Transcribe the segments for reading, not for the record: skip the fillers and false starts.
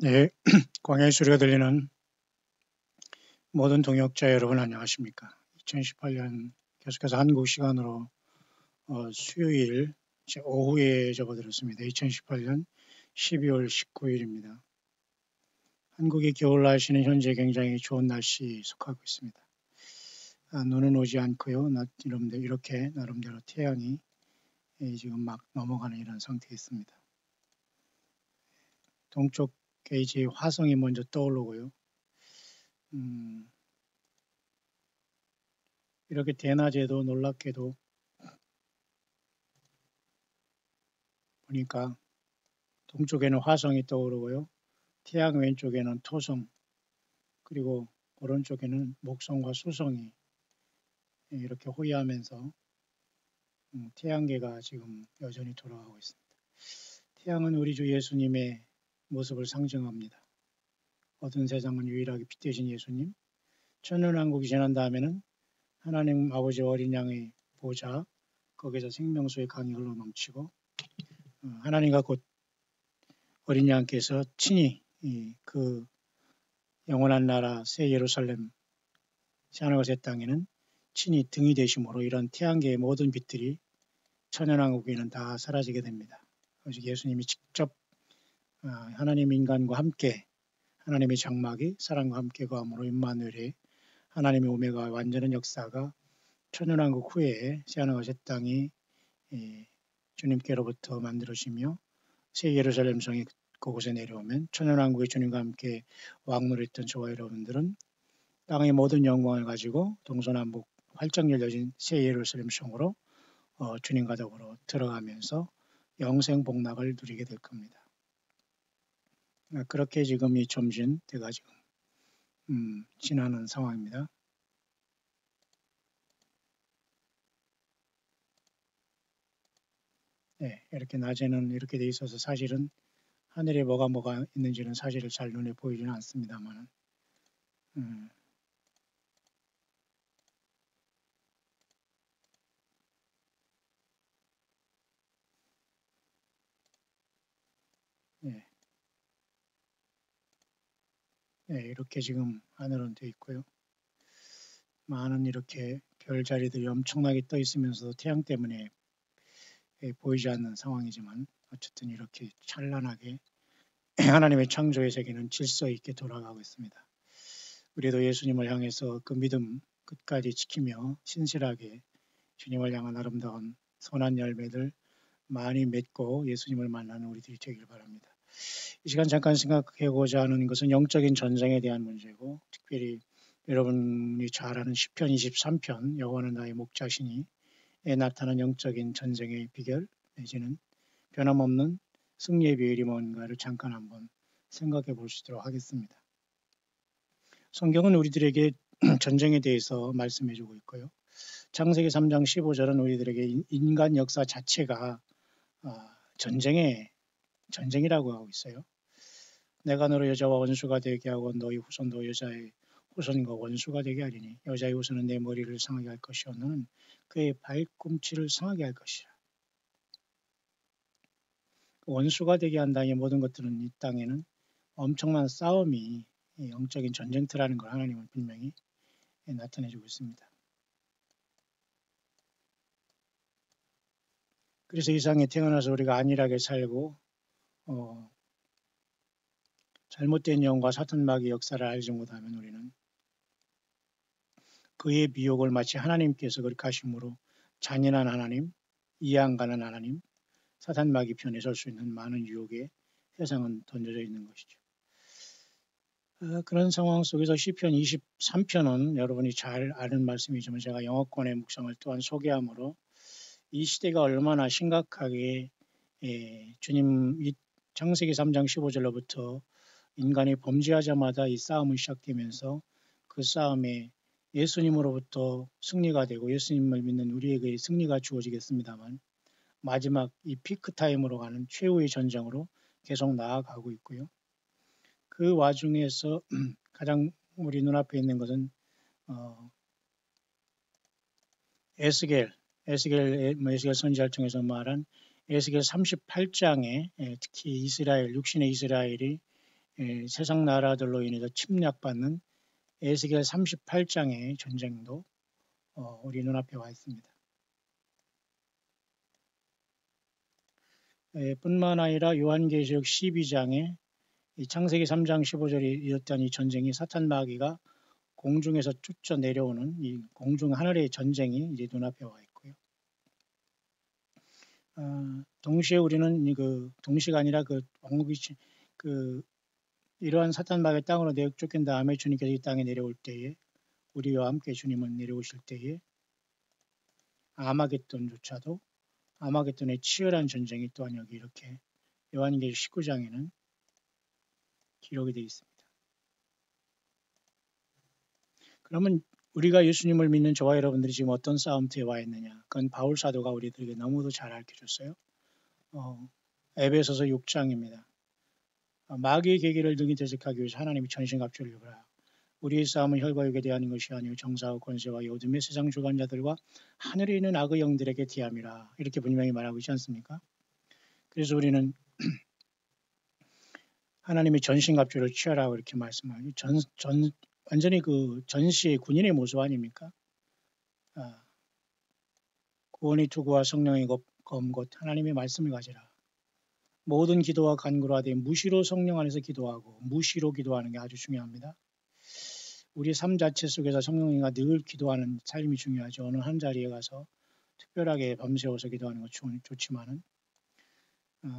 네, 광야의 소리가 들리는 모든 동역자 여러분 안녕하십니까? 2018년 계속해서 한국 시간으로 수요일 오후에 접어들었습니다. 2018년 12월 19일입니다. 한국의 겨울 날씨는 현재 굉장히 좋은 날씨 속하고 있습니다. 눈은 오지 않고요. 이렇게 나름대로 태양이 지금 막 넘어가는 이런 상태에 있습니다. 동쪽에 이제 화성이 먼저 떠오르고요. 이렇게 대낮에도 놀랍게도 보니까 동쪽에는 화성이 떠오르고요. 태양 왼쪽에는 토성, 그리고 오른쪽에는 목성과 수성이 이렇게 호위하면서 태양계가 지금 여전히 돌아가고 있습니다. 태양은 우리 주 예수님의 모습을 상징합니다. 어두운 세상은 유일하게 빛 되신 예수님, 천년왕국이 지난 다음에는 하나님 아버지 어린 양의 보좌, 거기서 생명수의 강이 흘러넘치고 하나님과 곧 어린 양께서 친히 그 영원한 나라 새 예루살렘 새 하늘과 새 땅에는 친히 등이 되심으로 이런 태양계의 모든 빛들이 천연왕국에는 다 사라지게 됩니다. 오직 예수님이 직접 하나님 인간과 함께 하나님의 장막이 사랑과 함께 거함으로 임마누엘의 하나님의 오메가와 완전한 역사가 천연왕국 후에 새 하늘과 새 땅이 주님께로부터 만들어지며 새 예루살렘 성이 그곳에 내려오면 천연왕국의 주님과 함께 왕노릇했던 저와 여러분들은 땅의 모든 영광을 가지고 동서남북 활짝 열려진 새 예루살렘 성으로 주님과 더불어 들어가면서 영생 복락을 누리게 될 겁니다. 그렇게 지금 이 점심 때가 지금 지나는 상황입니다. 네, 이렇게 낮에는 이렇게 돼 있어서 사실은 하늘에 뭐가 있는지는 사실을 잘 눈에 보이지는 않습니다만 네. 네, 이렇게 지금 하늘은 되어 있고요. 많은 이렇게 별자리들이 엄청나게 떠 있으면서도 태양 때문에 보이지 않는 상황이지만 어쨌든 이렇게 찬란하게 하나님의 창조의 세계는 질서 있게 돌아가고 있습니다. 우리도 예수님을 향해서 그 믿음 끝까지 지키며 신실하게 주님을 향한 아름다운 선한 열매들 많이 맺고 예수님을 만나는 우리들이 되길 바랍니다. 이 시간 잠깐 생각해보고자 하는 것은 영적인 전쟁에 대한 문제고, 특별히 여러분이 잘 아는 시편 23편 여호와는 나의 목자시니 에 나타난 영적인 전쟁의 비결 내지는 변함없는 승리의 비결이 뭔가를 잠깐 한번 생각해 볼 수 있도록 하겠습니다. 성경은 우리들에게 전쟁에 대해서 말씀해 주고 있고요. 창세기 3장 15절은 우리들에게 인간 역사 자체가 전쟁이라고 하고 있어요. 내가 너를 여자와 원수가 되게 하고 너희 후손도 여자의 후손과 원수가 되게 하리니 여자의 후손은 내 머리를 상하게 할 것이요 너는 그의 발꿈치를 상하게 할 것이라. 원수가 되게 한다는 모든 것들은 이 땅에는 엄청난 싸움이 영적인 전쟁터라는 걸 하나님은 분명히 나타내주고 있습니다. 그래서 이 세상에 태어나서 우리가 안일하게 살고 잘못된 영과 사탄마귀의 역사를 알지 못하면 우리는 그의 미혹을 마치 하나님께서 그렇게 하심으로 잔인한 하나님, 이해 안 가는 하나님, 사탄마귀 편에 설 수 있는 많은 유혹에 세상은 던져져 있는 것이죠. 그런 상황 속에서 시편 23편은 여러분이 잘 아는 말씀이지만 제가 영어권의 묵상을 또한 소개함으로 이 시대가 얼마나 심각하게 주님 창세기 3장 15절로부터 인간이 범죄하자마자 이 싸움이 시작되면서 그 싸움에 예수님으로부터 승리가 되고 예수님을 믿는 우리에게 승리가 주어지겠습니다만 마지막 이 피크타임으로 가는 최후의 전쟁으로 계속 나아가고 있고요. 그 와중에서 가장 우리 눈앞에 있는 것은 에스겔 선지자를 통해서 말한 에스겔 38장에 특히 육신의 이스라엘이 세상 나라들로 인해서 침략받는 에스겔 38장의 전쟁도 우리 눈앞에 와 있습니다. 뿐만 아니라 요한계시록 12장에 창세기 3장 15절이 이었던 이 전쟁이 사탄 마귀가 공중에서 쫓아 내려오는 이 공중 하늘의 전쟁이 이제 눈앞에 와 있고요. 동시에 우리는 동시가 아니라 이러한 사탄 마귀의 땅으로 쫓긴 다음에 주님께서 이 땅에 내려올 때에 우리와 함께 주님은 내려오실 때에 아마겟돈조차도 아마겟돈의 치열한 전쟁이 또한 여기 이렇게 요한계시록 19장에는 기록이 되어 있습니다. 그러면 우리가 예수님을 믿는 저와 여러분들이 지금 어떤 싸움터에 와 있느냐? 그건 바울 사도가 우리들에게 너무도 잘 알려줬어요. 에베소서 6장입니다. 마귀의 계기를 등에 대적하기 위해서 하나님이 전신갑주를 입으라. 우리의 싸움은 혈과 육에 대한 것이 아니요 정사와 권세와 이 어둠의 세상 주관자들과 하늘에 있는 악의 영들에게 대함이라. 이렇게 분명히 말하고 있지 않습니까? 그래서 우리는 하나님이 전신갑주를 취하라고 이렇게 말씀하고 완전히 그 전시의 군인의 모습 아닙니까? 구원의 투구와 성령의 검 곧 하나님의 말씀을 가지라. 모든 기도와 간구로 하되 무시로 성령 안에서 기도하고 무시로 기도하는 게 아주 중요합니다. 우리 삶 자체 속에서 성령님과 늘 기도하는 삶이 중요하죠. 어느 한 자리에 가서 특별하게 밤새워서 기도하는 것 좋지만은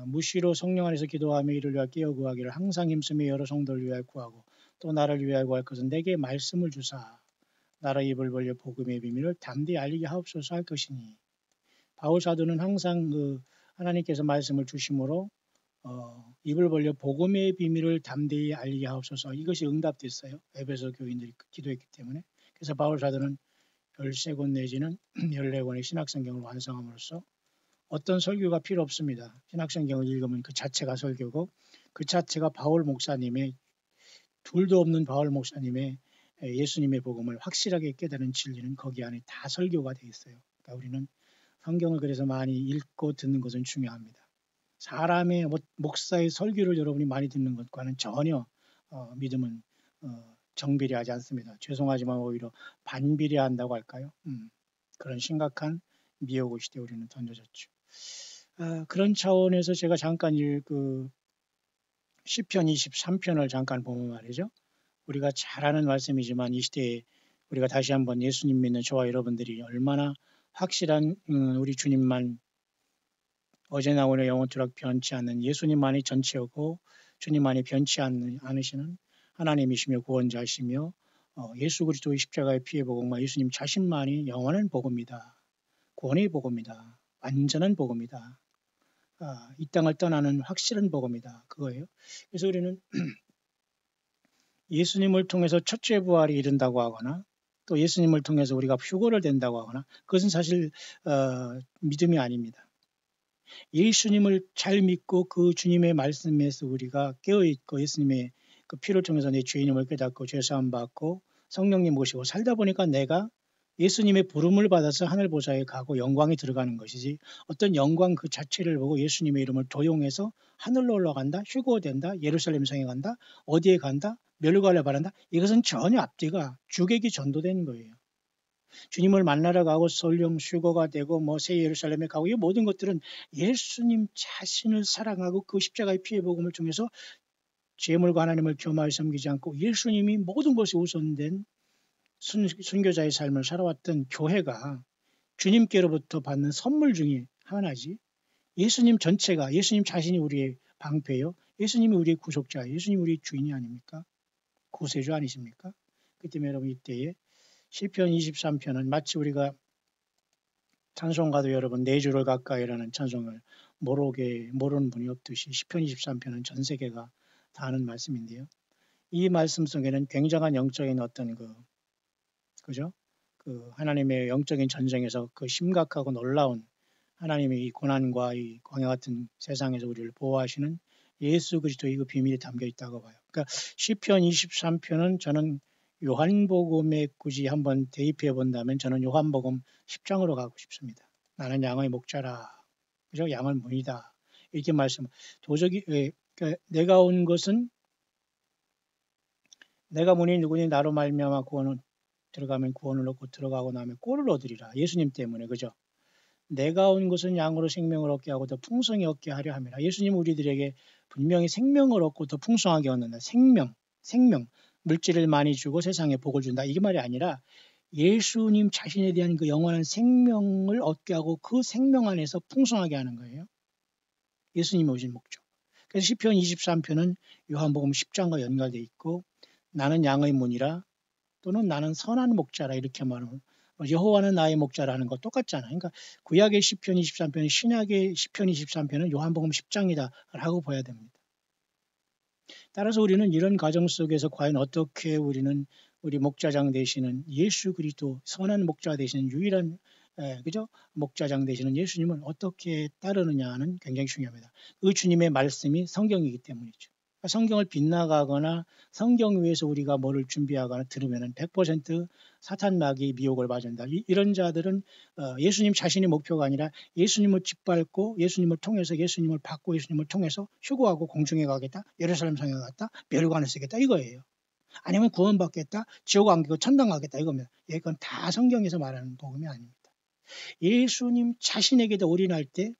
무시로 성령 안에서 기도하며 이를 위하여 깨어 구하기를 항상 힘쓰며 여러 성도를 위하여 구하고 또 나를 위하여 구할 것은 내게 말씀을 주사 나라 입을 벌려 복음의 비밀을 담대히 알리게 하옵소서 할 것이니 바울 사도는 항상 하나님께서 말씀을 주심으로 입을 벌려 복음의 비밀을 담대히 알리게 하옵소서 이것이 응답됐어요. 에베소 교인들이 기도했기 때문에. 그래서 바울 사도는 13권 내지는 14권의 신학성경을 완성함으로써 어떤 설교가 필요 없습니다. 신학성경을 읽으면 그 자체가 설교고 그 자체가 바울 목사님의 둘도 없는 바울 목사님의 예수님의 복음을 확실하게 깨달은 진리는 거기 안에 다 설교가 되어 있어요. 그러니까 우리는 성경을 그래서 많이 읽고 듣는 것은 중요합니다. 사람의 목사의 설교를 여러분이 많이 듣는 것과는 전혀 믿음은 정비례하지 않습니다. 죄송하지만 오히려 반비례한다고 할까요? 그런 심각한 미혹의 시대에 우리는 던져졌죠. 그런 차원에서 제가 잠깐 시편 23편을 잠깐 보면 말이죠. 우리가 잘 아는 말씀이지만 이 시대에 우리가 다시 한번 예수님 믿는 저와 여러분들이 얼마나 확실한 우리 주님만 어제나 오늘 영원토록 변치 않는 예수님만이 전체였고 주님만이 변치 않으시는 하나님이시며 구원자시며 예수 그리스도의 십자가의 피의 복음과 예수님 자신만이 영원한 복음이다. 구원의 복음이다. 완전한 복음이다. 이 땅을 떠나는 확실한 복음이다. 그거예요. 그래서 우리는 예수님을 통해서 첫째 부활이 이른다고 하거나 또 예수님을 통해서 우리가 휴거를 된다고 하거나 그것은 사실 믿음이 아닙니다. 예수님을 잘 믿고 그 주님의 말씀에서 우리가 깨어있고 예수님의 그 피를 통해서 내 죄인임을 깨닫고 죄사함 받고 성령님 모시고 살다 보니까 내가 예수님의 부름을 받아서 하늘 보좌에 가고 영광에 들어가는 것이지 어떤 영광 그 자체를 보고 예수님의 이름을 도용해서 하늘로 올라간다, 휴거된다, 예루살렘 성에 간다, 어디에 간다, 멸관을 바란다. 이것은 전혀 앞뒤가 주객이 전도된 거예요. 주님을 만나러 가고 설령 휴거가 되고 새 예루살렘에 가고 이 모든 것들은 예수님 자신을 사랑하고 그 십자가의 피의 복음을 통해서 재물과 하나님을 겸하여 섬기지 않고 예수님이 모든 것이 우선된 순교자의 삶을 살아왔던 교회가 주님께로부터 받는 선물 중에 하나지. 예수님 전체가 예수님 자신이 우리의 방패요. 예수님이 우리의 구속자, 예수님이 우리의 주인이 아닙니까? 구세주 아니십니까? 그 때문에 여러분 이때에 시편 23편은 마치 우리가 찬송가도 여러분 네 주를 가까이라는 찬송을 모르는 분이 없듯이 시편 23편은 전 세계가 다 아는 말씀인데요. 이 말씀 속에는 굉장한 영적인 어떤 그죠? 하나님의 영적인 전쟁에서 그 심각하고 놀라운 하나님의 이 고난과 이 광야 같은 세상에서 우리를 보호하시는 예수 그리스도의 그 비밀이 담겨 있다고 봐요. 그러니까 시편 23편은 저는 요한복음에 굳이 한번 대입해 본다면 저는 요한복음 10장으로 가고 싶습니다. 나는 양의 목자라. 그죠? 양은 문이다. 이렇게 말씀. 도저히 그러니까 내가 온 것은 내가 문이 누구니 나로 말미암아 구원을 들어가면 구원을 얻고 들어가고 나면 꼴을 얻으리라. 예수님 때문에, 그죠? 내가 온 것은 양으로 생명을 얻게 하고 더 풍성히 얻게 하려 함이라. 예수님 우리들에게 분명히 생명을 얻고 더 풍성하게 얻는다. 생명. 물질을 많이 주고 세상에 복을 준다. 이게 말이 아니라 예수님 자신에 대한 그 영원한 생명을 얻게 하고 그 생명 안에서 풍성하게 하는 거예요. 예수님이 오신 목적. 그래서 시편 23편은 요한복음 10장과 연관되어 있고 나는 양의 문이라 또는 나는 선한 목자라 이렇게 말하면 여호와는 나의 목자라는 거 똑같잖아요. 그러니까 구약의 시편 23편은 신약의 시편 23편은 요한복음 10장이다라고 봐야 됩니다. 따라서 우리는 이런 과정 속에서 과연 어떻게 우리는 우리 목자장 되시는 예수 그리스도 선한 목자 되시는 유일한 그죠? 목자장 되시는 예수님을 어떻게 따르느냐는 굉장히 중요합니다. 그 주님의 말씀이 성경이기 때문이죠. 성경을 빗나가거나 성경 위에서 우리가 뭐를 준비하거나 들으면 100% 사탄 마귀의 미혹을 받는다. 이런 자들은 예수님 자신의 목표가 아니라 예수님을 짓밟고 예수님을 통해서 예수님을 받고 예수님을 통해서 휴거하고 공중에 가겠다. 예루살렘 성에 갔다. 멸관을 쓰겠다. 이거예요. 아니면 구원받겠다. 지옥 안 가고 천당 가겠다. 이겁니다. 이건 다 성경에서 말하는 복음이 아닙니다. 예수님 자신에게도 올인할 때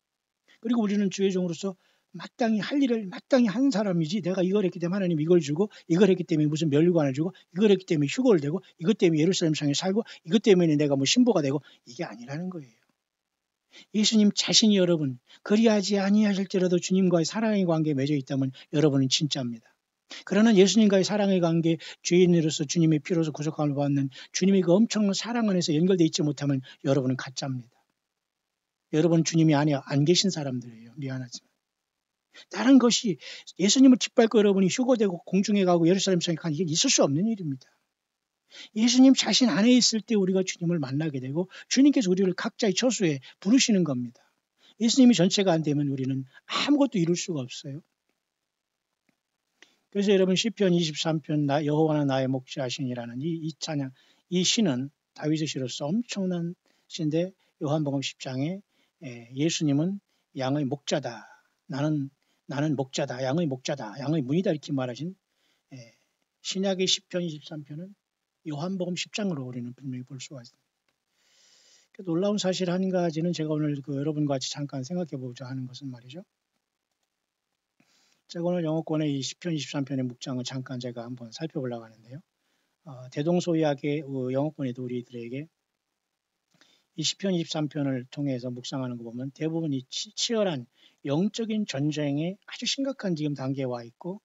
그리고 우리는 주의 종으로서 마땅히 할 일을 마땅히 한 사람이지 내가 이걸 했기 때문에 하나님 이걸 주고 이걸 했기 때문에 무슨 멸관을 주고 이걸 했기 때문에 휴거를 되고 이것 때문에 예루살렘 성에 살고 이것 때문에 내가 뭐 신부가 되고 이게 아니라는 거예요. 예수님 자신이 여러분 그리하지 아니하실지라도 주님과의 사랑의 관계에 맺어 있다면 여러분은 진짜입니다. 그러나 예수님과의 사랑의 관계 죄인으로서 주님의 피로서 구속함을 받는 주님의 그 엄청난 사랑 안에서 연결되어 있지 못하면 여러분은 가짜입니다. 여러분 주님이 안 계신 사람들이에요. 미안하지만. 다른 것이 예수님을 짓밟고 여러분이 휴거되고 공중에 가고 예루살렘 성에 가는 이게 있을 수 없는 일입니다. 예수님 자신 안에 있을 때 우리가 주님을 만나게 되고 주님께서 우리를 각자의 처소에 부르시는 겁니다. 예수님이 전체가 안 되면 우리는 아무것도 이룰 수가 없어요. 그래서 여러분 시편 23편 여호와는 나의 목자시니라는 이 찬양, 이 시는 다윗의 시로서 엄청난 시인데 요한복음 10장에 예수님은 양의 목자다. 나는 목자다. 양의 목자다. 양의 문이다. 이렇게 말하신 신약의 시편 23편은 요한복음 10장으로 우리는 분명히 볼 수가 있습니다. 놀라운 사실 한 가지는 제가 오늘 여러분과 같이 잠깐 생각해 보자 하는 것은 말이죠. 제가 오늘 영어권의 이 시편 23편의 묵상을 잠깐 제가 한번 살펴보려고 하는데요. 대동소이하게 영어권에도 우리들에게 이 시편 23편을 통해서 묵상하는 거 보면 대부분 이 치열한 영적인 전쟁에 아주 심각한 지금 단계에 와 있고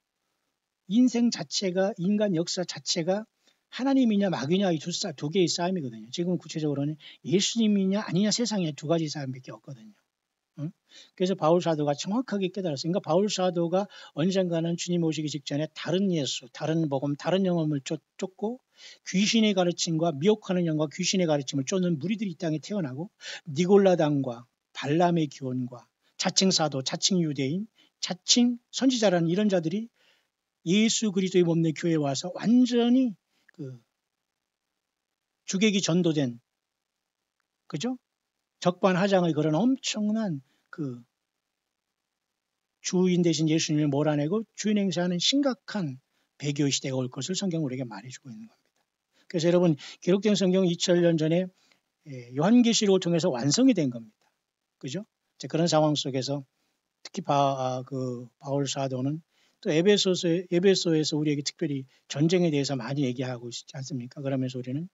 인생 자체가 인간 역사 자체가 하나님이냐 마귀냐 이 두 개의 싸움이거든요. 지금 구체적으로는 예수님이냐 아니냐 세상에 두 가지 싸움밖에 없거든요. 그래서 바울 사도가 정확하게 깨달았어요. 그러니까 바울 사도가 언젠가는 주님 오시기 직전에 다른 예수, 다른 복음, 다른 영혼을 쫓고 귀신의 가르침과 미혹하는 영과 귀신의 가르침을 쫓는 무리들이 이 땅에 태어나고 니골라당과 발람의 기원과 자칭 사도, 자칭 유대인, 자칭 선지자라는 이런 자들이 예수 그리스도의 몸내 교회에 와서 완전히 주객이 전도된 그죠? 적반하장의 그런 엄청난 주인 대신 예수님을 몰아내고 주인 행세하는 심각한 배교의 시대가 올 것을 성경은 우리에게 말해주고 있는 겁니다. 그래서 여러분 기록된 성경은 2000년 전에 요한계시록을 통해서 완성이 된 겁니다. 그죠? 그런 상황 속에서 특히 바울 사도는 또 에베소에서 우리에게 특별히 전쟁에 대해서 많이 얘기하고 있지 않습니까? 그러면서 우리는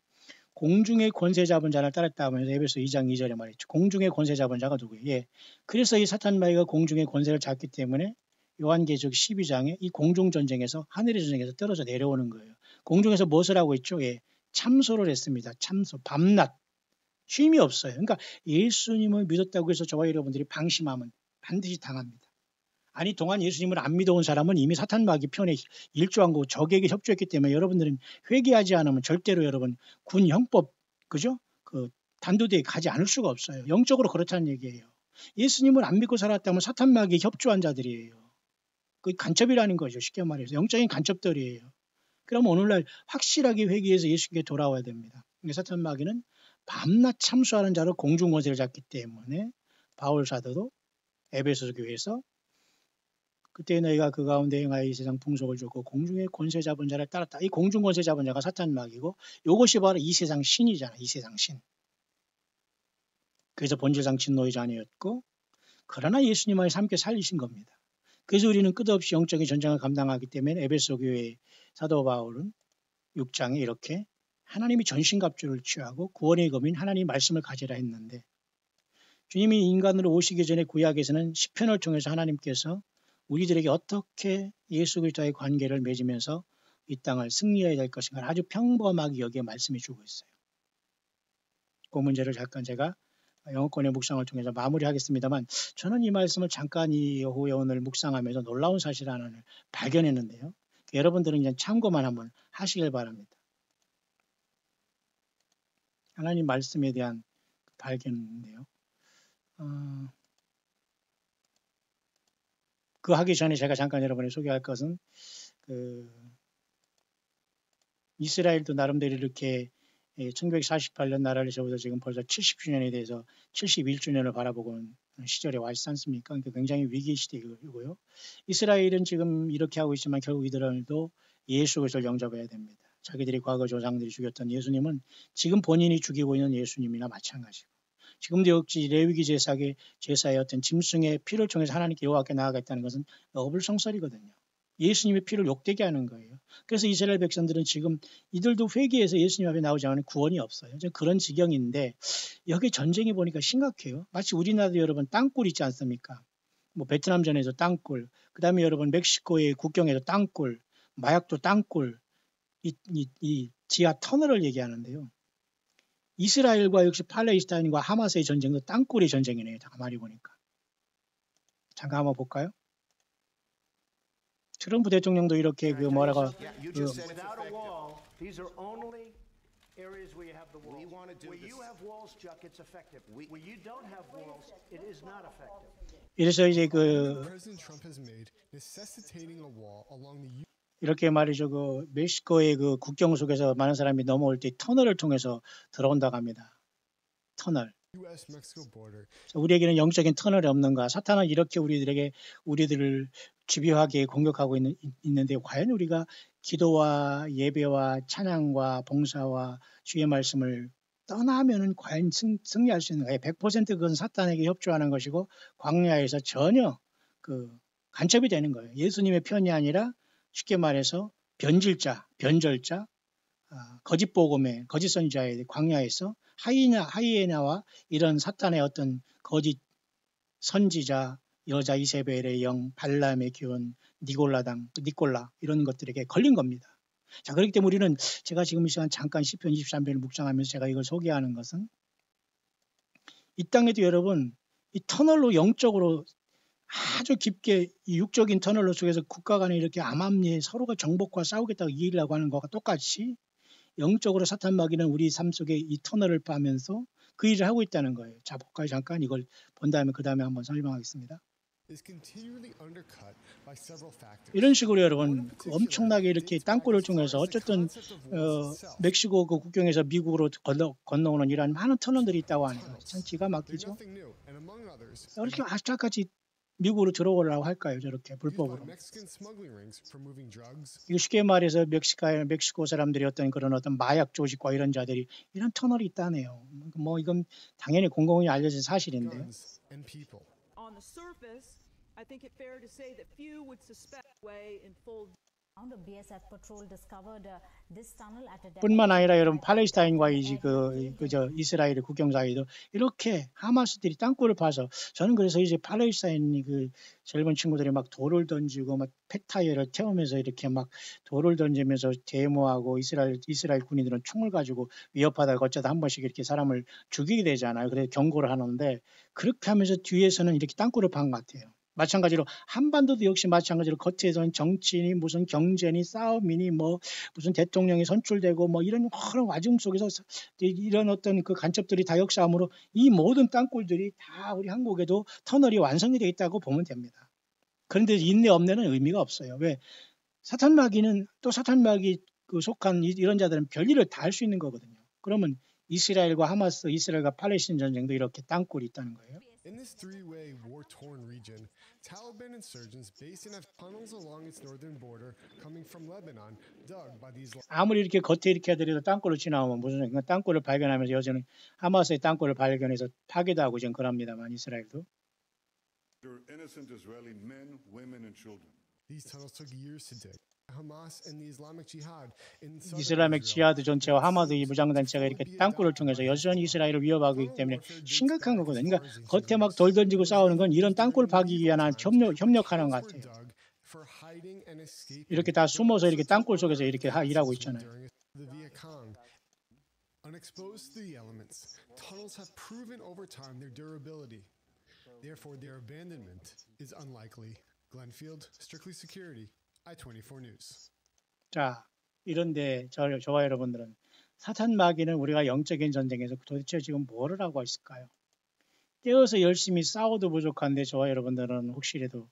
공중의 권세 잡은 자를 따랐다 하면서 에베소 2장 2절에 말했죠. 공중의 권세 잡은 자가 누구예요? 예. 그래서 이 사탄 마귀가 공중의 권세를 잡기 때문에 요한계시록 12장에 이 공중전쟁에서 하늘의 전쟁에서 떨어져 내려오는 거예요. 공중에서 무엇을 하고 있죠? 예. 참소를 했습니다. 참소. 밤낮. 쉼이 없어요. 그러니까 예수님을 믿었다고 해서 저와 여러분들이 방심하면 반드시 당합니다. 아니 동안 예수님을 안 믿어온 사람은 이미 사탄 마귀 편에 일조한 거고 적에게 협조했기 때문에 여러분들은 회개하지 않으면 절대로 여러분 군 형법 그죠? 단도대에 가지 않을 수가 없어요. 영적으로 그렇다는 얘기예요. 예수님을 안 믿고 살았다면 사탄 마귀에 협조한 자들이에요. 그 간첩이라는 거죠. 쉽게 말해서 영적인 간첩들이에요. 그럼 오늘날 확실하게 회개해서 예수께 돌아와야 됩니다. 사탄 마귀는 밤낮 참수하는 자로 공중 권세를 잡기 때문에 바울 사도도 에베소 교회에서 그때 너희가 그 가운데 행하여 이 세상 풍속을 줬고 공중의 권세 잡은 자를 따랐다. 이 공중 권세 잡은 자가 사탄 마귀고 이것이 바로 이 세상 신이잖아. 이 세상 신. 그래서 본질상 진노의 자녀였고 그러나 예수님을 함께 살리신 겁니다. 그래서 우리는 끝없이 영적인 전쟁을 감당하기 때문에 에베소 교회의 사도 바울은 6장에 이렇게 하나님이 전신갑주를 취하고 구원의 검인 하나님 말씀을 가지라 했는데 주님이 인간으로 오시기 전에 구약에서는 시편을 통해서 하나님께서 우리들에게 어떻게 예수 그리스도와의 관계를 맺으면서 이 땅을 승리해야 될 것인가 아주 평범하게 여기에 말씀해 주고 있어요. 그 문제를 잠깐 제가 영어권의 묵상을 통해서 마무리하겠습니다만 저는 이 말씀을 잠깐 이 오후에 오늘 묵상하면서 놀라운 사실 하나를 발견했는데요. 여러분들은 그냥 참고만 한번 하시길 바랍니다. 하나님 말씀에 대한 발견인데요. 그 하기 전에 제가 잠깐 여러분에 소개할 것은 이스라엘도 나름대로 이렇게 1948년 나라를 세워서 지금 벌써 70주년에 대해서 71주년을 바라보고 있는 시절에 와 있지 않습니까? 그러니까 굉장히 위기 시대이고요. 이스라엘은 지금 이렇게 하고 있지만 결국 이들도 예수 그리스도를 영접해야 됩니다. 자기들이 과거 조상들이 죽였던 예수님은 지금 본인이 죽이고 있는 예수님이나 마찬가지고 지금도 역시 레위기 제사의 어떤 짐승의 피를 통해서 하나님께 여호와께 나아가겠다는 것은 어불성설이거든요. 예수님의 피를 욕되게 하는 거예요. 그래서 이스라엘 백성들은 지금 이들도 회개해서 예수님 앞에 나오지 않으면 구원이 없어요. 그런 지경인데 여기 전쟁이 보니까 심각해요. 마치 우리나라도 여러분 땅굴 있지 않습니까? 뭐 베트남전에서 땅굴, 그 다음에 여러분 멕시코의 국경에서 땅굴, 마약도 땅굴, 이 지하 터널을 얘기하는데요. 이스라엘과 역시 팔레스타인과 하마스의 전쟁도 땅굴의 전쟁이네요. 가만히 보니까. 잠깐 한번 볼까요? 트럼프 대통령도 이렇게 뭐라고 이래서 이제 이렇게 말이죠. 멕시코의 국경 속에서 많은 사람이 넘어올 때 터널을 통해서 들어온다고 합니다. 터널. 우리에게는 영적인 터널이 없는가? 사탄은 이렇게 우리들을 집요하게 공격하고 있는데 과연 우리가 기도와 예배와 찬양과 봉사와 주의 말씀을 떠나면은 과연 승리할 수 있는가? 100% 그건 사탄에게 협조하는 것이고 광야에서 전혀 간첩이 되는 거예요. 예수님의 편이 아니라 쉽게 말해서 변절자, 거짓 복음의 거짓 선지자의 광야에서 하이에나와 이런 사탄의 어떤 거짓 선지자, 여자 이세벨의 영, 발람의 기운, 니콜라 이런 것들에게 걸린 겁니다. 자, 그렇기 때문에 우리는 제가 지금 이 시간 잠깐 시편 23편을 묵상하면서 제가 이걸 소개하는 것은 이 땅에도 여러분 이 터널로 영적으로 아주 깊게 이 육적인 터널로 속에서 국가 간에 이렇게 암암리에 서로가 정복과 싸우겠다고 이기려고 하는 것과 똑같이 영적으로 사탄 마귀는 우리 삶 속에 이 터널을 파면서 그 일을 하고 있다는 거예요. 자, 볼까요? 잠깐 이걸 본 다음에 그 다음에 한번 설명하겠습니다. 이런 식으로 여러분 엄청나게 이렇게 땅굴을 통해서 어쨌든 멕시코 그 국경에서 미국으로 건너오는 이런 많은 터널들이 있다고 하는 거예요. 참 기가 막히죠. 이렇게 악착같이 미국으로 들어오려고 할까요? 저렇게 불법으로. 이거 쉽게 말해서 멕시코 사람들이 어떤 마약 조직과 이런 자들이 이런 터널이 있다네요. 뭐 이건 당연히 공공이 알려진 사실인데요. I think it fair to say that few would suspect way in full. 뿐만 아니라 여러분 팔레스타인과 이스라엘의 국경 사이도 이렇게 하마스들이 땅굴을 파서 저는 그래서 이제 팔레스타인이 젊은 친구들이 막 돌을 던지고 막 폐타이어를 태우면서 이렇게 막 돌을 던지면서 데모하고 이스라엘 군인들은 총을 가지고 위협하다가 어쩌다 한 번씩 이렇게 사람을 죽이게 되잖아요. 그래서 경고를 하는데 그렇게 하면서 뒤에서는 이렇게 땅굴을 판 것 같아요. 마찬가지로 한반도도 역시 마찬가지로 겉에서는 정치인이 무슨 경제니 싸움이니 무슨 대통령이 선출되고 이런 그런 와중 속에서 이런 어떤 그 간첩들이 다 역사함으로 이 모든 땅굴들이 다 우리 한국에도 터널이 완성이 되어 있다고 보면 됩니다. 그런데 인내 없내는 의미가 없어요. 왜? 사탄 마귀는 또 사탄 마귀 속한 이런 자들은 별일을 다 할 수 있는 거거든요. 그러면 이스라엘과 하마스, 이스라엘과 팔레스타인 전쟁도 이렇게 땅굴이 있다는 거예요. In this three-way war-torn region, Taliban insurgents based in tunnels along its northern border coming from Lebanon, dug by these 아무리 이렇게 겉에 이렇게 해드려도 땅굴을 지나오면 무슨 소리인가? 땅굴을 발견하면서 여전히 하마스의 땅굴을 발견해서 파괴도 하고 지금 그럽니다만 이스라엘도. innocent Israeli men, women, and children. These tunnels took years to dig. Hamas and the Islamic Jihad in 이슬람의 지하드 전체와 하마드 이 무장단체가 이렇게 땅굴을 통해서 여전히 이스라엘을 위협하고 있기 때문에 심각한 거거든요. 그러니까 겉에 막 돌 던지고 싸우는 건 이런 땅굴 파기 위한 협력하는 것 같아요. 이렇게 다 숨어서 이렇게 땅굴 속에서 이렇게 일하고 있잖아요. Unexposed to the elements, tunnels have proven over time their durability. Therefore, their abandonment is unlikely. Glenfield, Strictly Security, I-24 News. 자, 이런데 저와 여러분들은 사탄 마귀는 우리가 영적인 전쟁에서 도대체 지금 뭐를 하고 있을까요? 깨어서 열심히 싸워도 부족한데 저와 여러분들은 혹시라도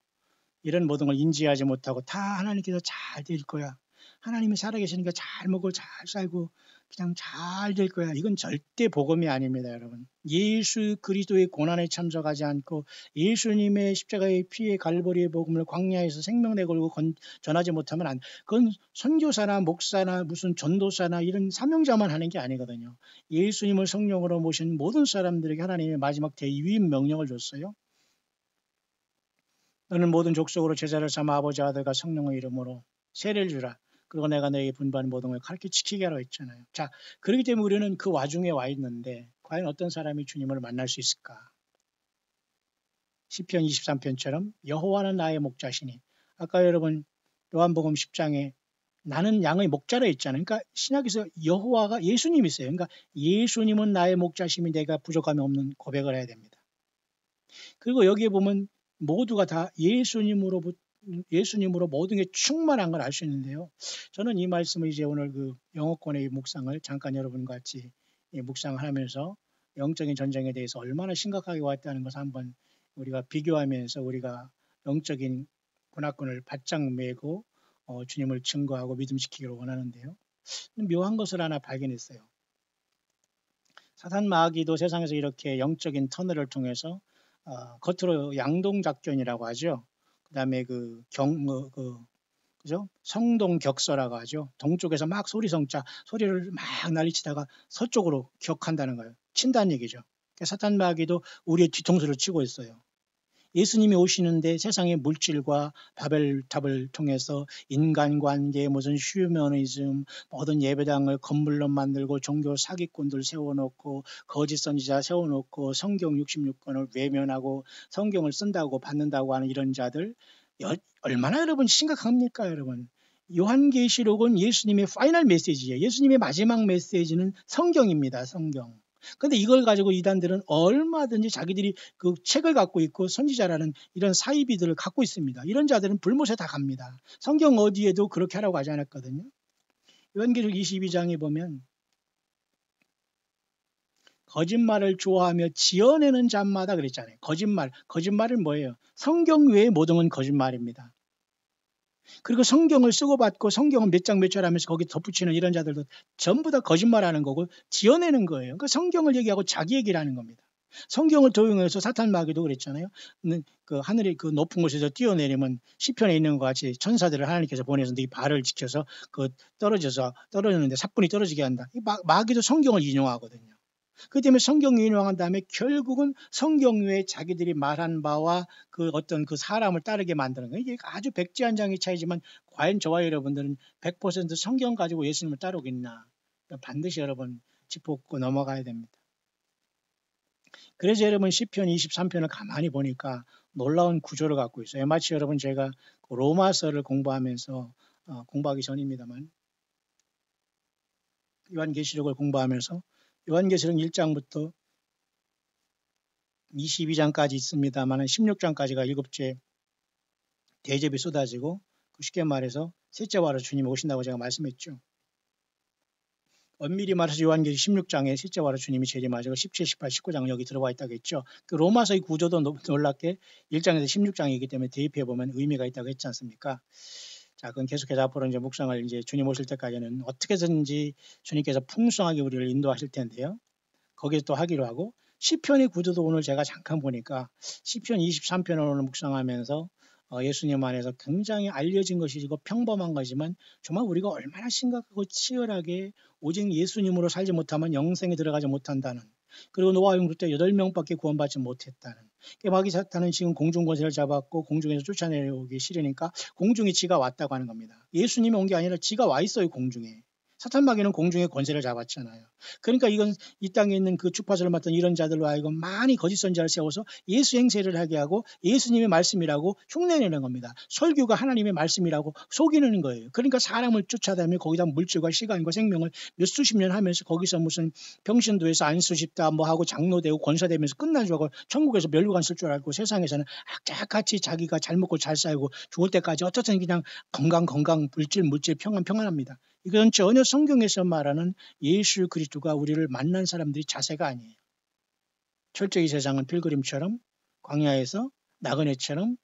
이런 모든 걸 인지하지 못하고 다 하나님께서 잘 될 거야. 하나님이 살아계시니까 잘 먹고 잘 살고 그냥 잘 될 거야. 이건 절대 복음이 아닙니다, 여러분. 예수 그리스도의 고난에 참석하지 않고 예수님의 십자가의 피의 갈보리의 복음을 광야에서 생명내 걸고 전하지 못하면 그건 선교사나 목사나 무슨 전도사나 이런 사명자만 하는 게 아니거든요. 예수님을 성령으로 모신 모든 사람들에게 하나님의 마지막 대위임 명령을 줬어요. 너는 모든 족속으로 제자를 삼아 아버지 아들과 성령의 이름으로 세례를 주라. 그리고 내가 너에게 분부하는 모든 걸 가르쳐 지키게 하라고 했잖아요. 자, 그렇기 때문에 우리는 그 와중에 와 있는데 과연 어떤 사람이 주님을 만날 수 있을까? 시편 23편처럼 여호와는 나의 목자시니 아까 여러분 요한복음 10장에 나는 양의 목자라 했잖아요. 그러니까 신약에서 여호와가 예수님이세요. 그러니까 예수님은 나의 목자심이 내가 부족함이 없는 고백을 해야 됩니다. 그리고 여기에 보면 모두가 다 예수님으로 모든 게 충만한 걸 알 수 있는데요. 저는 이 말씀을 이제 오늘 그 영어권의 묵상을 잠깐 여러분과 같이 묵상을 하면서 영적인 전쟁에 대해서 얼마나 심각하게 왔다는 것을 한번 우리가 비교하면서 우리가 영적인 군화권을 바짝 메고 주님을 증거하고 믿음시키기를 원하는데요. 묘한 것을 하나 발견했어요. 사탄 마귀도 세상에서 이렇게 영적인 터널을 통해서 겉으로 양동작전이라고 하죠. 그다음에 그죠? 성동격서라고 하죠. 동쪽에서 막 소리를 막 난리치다가 서쪽으로 격한다는 거예요. 친다는 얘기죠. 그러니까 사탄 마귀도 우리의 뒤통수를 치고 있어요. 예수님이 오시는데 세상의 물질과 바벨탑을 통해서 인간관계, 무슨 휴머니즘, 모든 예배당을 건물로 만들고 종교 사기꾼들 세워놓고 거짓 선지자 세워놓고 성경 66권을 외면하고 성경을 쓴다고 받는다고 하는 이런 자들 얼마나 여러분 심각합니까, 여러분? 요한계시록은 예수님의 파이널 메시지예요. 예수님의 마지막 메시지는 성경입니다. 성경. 근데 이걸 가지고 이단들은 얼마든지 자기들이 그 책을 갖고 있고 선지자라는 이런 사이비들을 갖고 있습니다. 이런 자들은 불못에 다 갑니다. 성경 어디에도 그렇게 하라고 하지 않았거든요. 요한계시록 22장에 보면 거짓말을 좋아하며 지어내는 자마다 그랬잖아요. 거짓말은 뭐예요? 성경 외의 모든 건 거짓말입니다. 그리고 성경을 쓰고 받고 성경은 몇 장 몇 절 하면서 거기 덧붙이는 이런 자들도 전부 다 거짓말하는 거고 지어내는 거예요. 그러니까 성경을 얘기하고 자기 얘기를 하는 겁니다. 성경을 도용해서 사탄 마귀도 그랬잖아요. 그 하늘의 그 높은 곳에서 뛰어내리면 시편에 있는 것 같이 천사들을 하나님께서 보내서 네 발을 지켜서 그 떨어지는데 사뿐히 떨어지게 한다. 마귀도 성경을 인용하거든요. 그 때문에 성경 인용한 다음에 결국은 성경 외에 자기들이 말한 바와 그 어떤 그 사람을 따르게 만드는 거예요. 이게 아주 백지한장의 차이지만 과연 저와 여러분들은 100% 성경 가지고 예수님을 따르겠나? 반드시 여러분 짚고 넘어가야 됩니다. 그래서 여러분 시편 23편을 가만히 보니까 놀라운 구조를 갖고 있어요. 마치 여러분 제가 로마서를 공부하면서 공부하기 전입니다만 요한계시록을 공부하면서 요한계시록 1장부터 22장까지 있습니다만 16장까지가 7째 대접이 쏟아지고 쉽게 말해서 셋째 와로 주님이 오신다고 제가 말씀했죠. 엄밀히 말해서 요한계시록 16장에 셋째 와로 주님이 재림하시고 17, 18, 19장은 여기 들어와 있다고 했죠. 그 로마서의 구조도 놀랍게 1장에서 16장이기 때문에 대입해 보면 의미가 있다고 했지 않습니까? 자, 그건 계속해서 앞으로 이제 묵상을 이제 주님 오실 때까지는 어떻게든지 주님께서 풍성하게 우리를 인도하실 텐데요. 거기서 또 하기로 하고 시편의 구조도 오늘 제가 잠깐 보니까 시편 23편을 오늘 묵상하면서 예수님 안에서 굉장히 알려진 것이고 평범한 거지만 정말 우리가 얼마나 심각하고 치열하게 오직 예수님으로 살지 못하면 영생에 들어가지 못한다는, 그리고 노아 흉수 때 8명밖에 구원받지 못했다는, 마귀 사탄은 지금 공중 권세를 잡았고 공중에서 쫓아내려오기 싫으니까 공중에 지가 왔다고 하는 겁니다. 예수님이 온 게 아니라 지가 와 있어요. 공중에. 사탄 마귀는 공중에 권세를 잡았잖아요. 그러니까 이건 이 땅에 있는 그 주파수를 맡은 이런 자들로 하여금 많이 거짓 선지자를 세워서 예수 행세를 하게 하고 예수님의 말씀이라고 흉내내는 겁니다. 설교가 하나님의 말씀이라고 속이는 거예요. 그러니까 사람을 쫓아다니며 거기다 물질과 시간과 생명을 몇 수십 년 하면서 거기서 무슨 병신도에서 안수 집다 뭐 하고 장로되고 권사되면서 끝난 줄 알고 천국에서 멸류관 쓸 줄 알고 세상에서는 악착같이 자기가 잘 먹고 잘 살고 죽을 때까지 어떻든 그냥 건강 물질 평안합니다. 이건 전혀 성경에서 말하는 예수 그리스도가 우리를 만난 사람들이 자세가 아니에요. 철저히 세상은 필그림처럼 광야에서 나그네처럼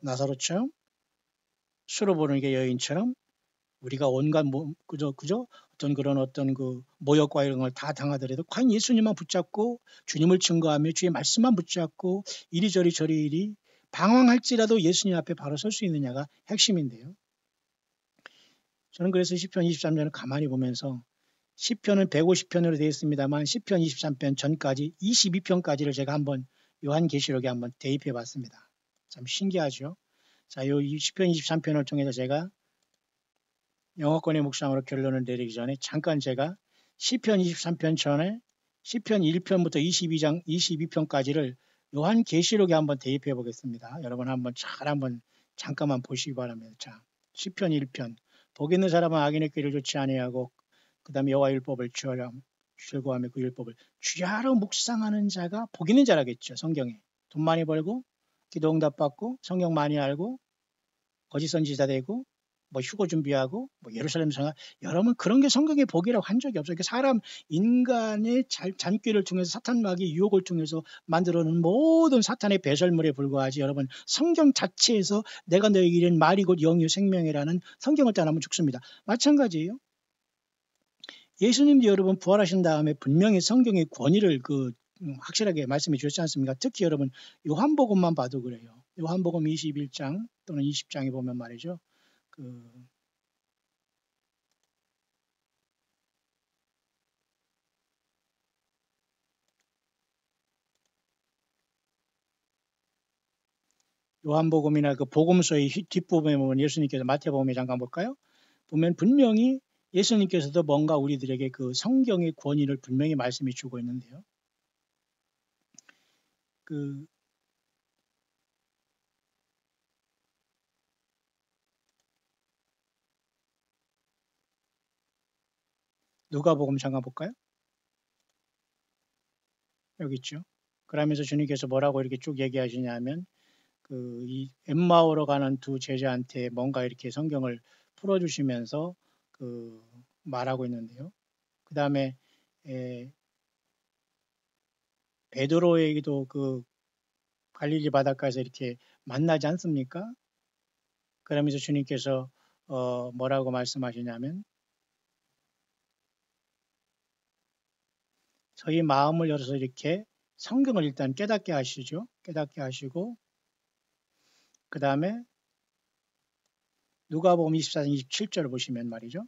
나사로처럼 수로 보는 게 여인처럼 우리가 온갖 그저 어떤 그 모욕과 이런 걸 다 당하더라도 과연 예수님만 붙잡고 주님을 증거하며 주의 말씀만 붙잡고 이리저리 저리이리 방황할지라도 예수님 앞에 바로 설 수 있느냐가 핵심인데요. 저는 그래서 시편 23편을 가만히 보면서 시편은 150편으로 되어 있습니다만 시편 23편 전까지 22편까지를 제가 한번 요한계시록에 한번 대입해 봤습니다. 참 신기하죠. 자, 이 시편 23편을 통해서 제가 영어권의 묵상으로 결론을 내리기 전에 잠깐 제가 시편 23편 전에 시편 1편부터 22편까지를 요한계시록에 한번 대입해 보겠습니다. 여러분 한번 잠깐만 보시기 바랍니다. 자, 시편 1편. 복 있는 사람은 악인의 길을 좋지 아니하고 그 다음에 여호와 율법을 즐거워하며 그 율법을 주야로 묵상하는 자가 복 있는 자라겠죠. 성경에. 돈 많이 벌고 기도 응답받고 성경 많이 알고 거짓 선지자 되고 뭐 휴거 준비하고 뭐 예루살렘 성화, 여러분 그런 게 성경에 복이라고 한 적이 없어요. 사람 인간의 잔꾀를 통해서 사탄 마귀 유혹을 통해서 만들어놓은 모든 사탄의 배설물에 불과하지, 여러분 성경 자체에서 내가 너에게 이른 말이 곧 영이요 생명이라는 성경을 따르면 죽습니다. 마찬가지예요. 예수님도 여러분 부활하신 다음에 분명히 성경의 권위를 확실하게 말씀해 주셨지 않습니까? 특히 여러분 요한복음만 봐도 그래요. 요한복음 21장 또는 20장에 보면 말이죠. 요한복음이나 그 복음서의 뒷부분에 보면 예수님께서 마태복음에 잠깐 볼까요? 보면 분명히 예수님께서도 뭔가 우리들에게 그 성경의 권위를 분명히 말씀해 주고 있는데요. 누가복음 잠깐 볼까요? 여기 있죠. 그러면서 주님께서 뭐라고 이렇게 쭉 얘기하시냐면 이 엠마오로 가는 두 제자한테 뭔가 이렇게 성경을 풀어주시면서 말하고 있는데요. 그 다음에 베드로에게도 갈릴리 바닷가에서 이렇게 만나지 않습니까? 그러면서 주님께서 뭐라고 말씀하시냐면 저희 마음을 열어서 이렇게 성경을 일단 깨닫게 하시죠. 깨닫게 하시고 그 다음에 누가복음 24장 27절을 보시면 말이죠.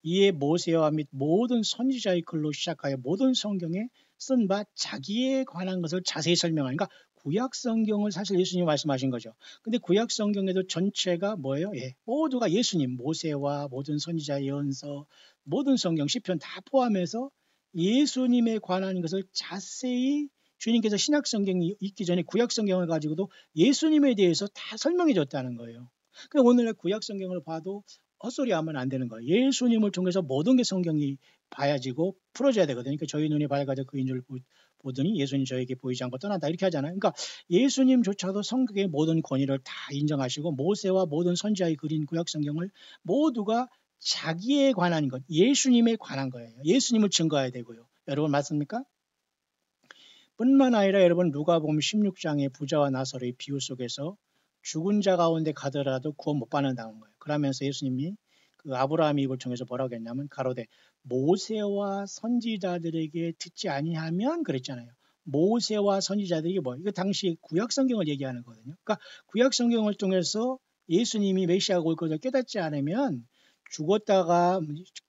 이에 모세와 및 모든 선지자의 글로 시작하여 모든 성경에 쓴 바 자기에 관한 것을 자세히 설명하니까 구약 성경을 사실 예수님이 말씀하신 거죠. 근데 구약 성경에도 전체가 뭐예요? 모두가 예수님, 모세와 모든 선지자의 예언서, 모든 성경, 시편 다 포함해서 예수님에 관한 것을 자세히 주님께서 신약 성경이 있기 전에 구약 성경을 가지고도 예수님에 대해서 다 설명해 줬다는 거예요. 그러니까 오늘날 구약 성경을 봐도 헛소리 하면 안 되는 거예요. 예수님을 통해서 모든 게 성경이 봐야지고 풀어져야 되거든요. 그러니까 저희 눈이 밝아져 그 인줄 보더니 예수님 저에게 보이지 않고 떠난다 이렇게 하잖아요. 그러니까 예수님조차도 성경의 모든 권위를 다 인정하시고 모세와 모든 선지자의 그린 구약 성경을 모두가 자기에 관한 것, 예수님에 관한 거예요. 예수님을 증거해야 되고요. 여러분 맞습니까? 뿐만 아니라 여러분 누가복음 16장의 부자와 나사로의 비유 속에서 죽은 자 가운데 가더라도 구원 못 받는다는 거예요. 그러면서 예수님이 그 아브라함이 이걸 통해서 뭐라고 했냐면 가로되 모세와 선지자들에게 듣지 아니하면 그랬잖아요. 모세와 선지자들이 뭐 이거 당시 구약 성경을 얘기하는 거거든요. 그러니까 구약 성경을 통해서 예수님이 메시아가 올 것을 깨닫지 않으면 죽었다가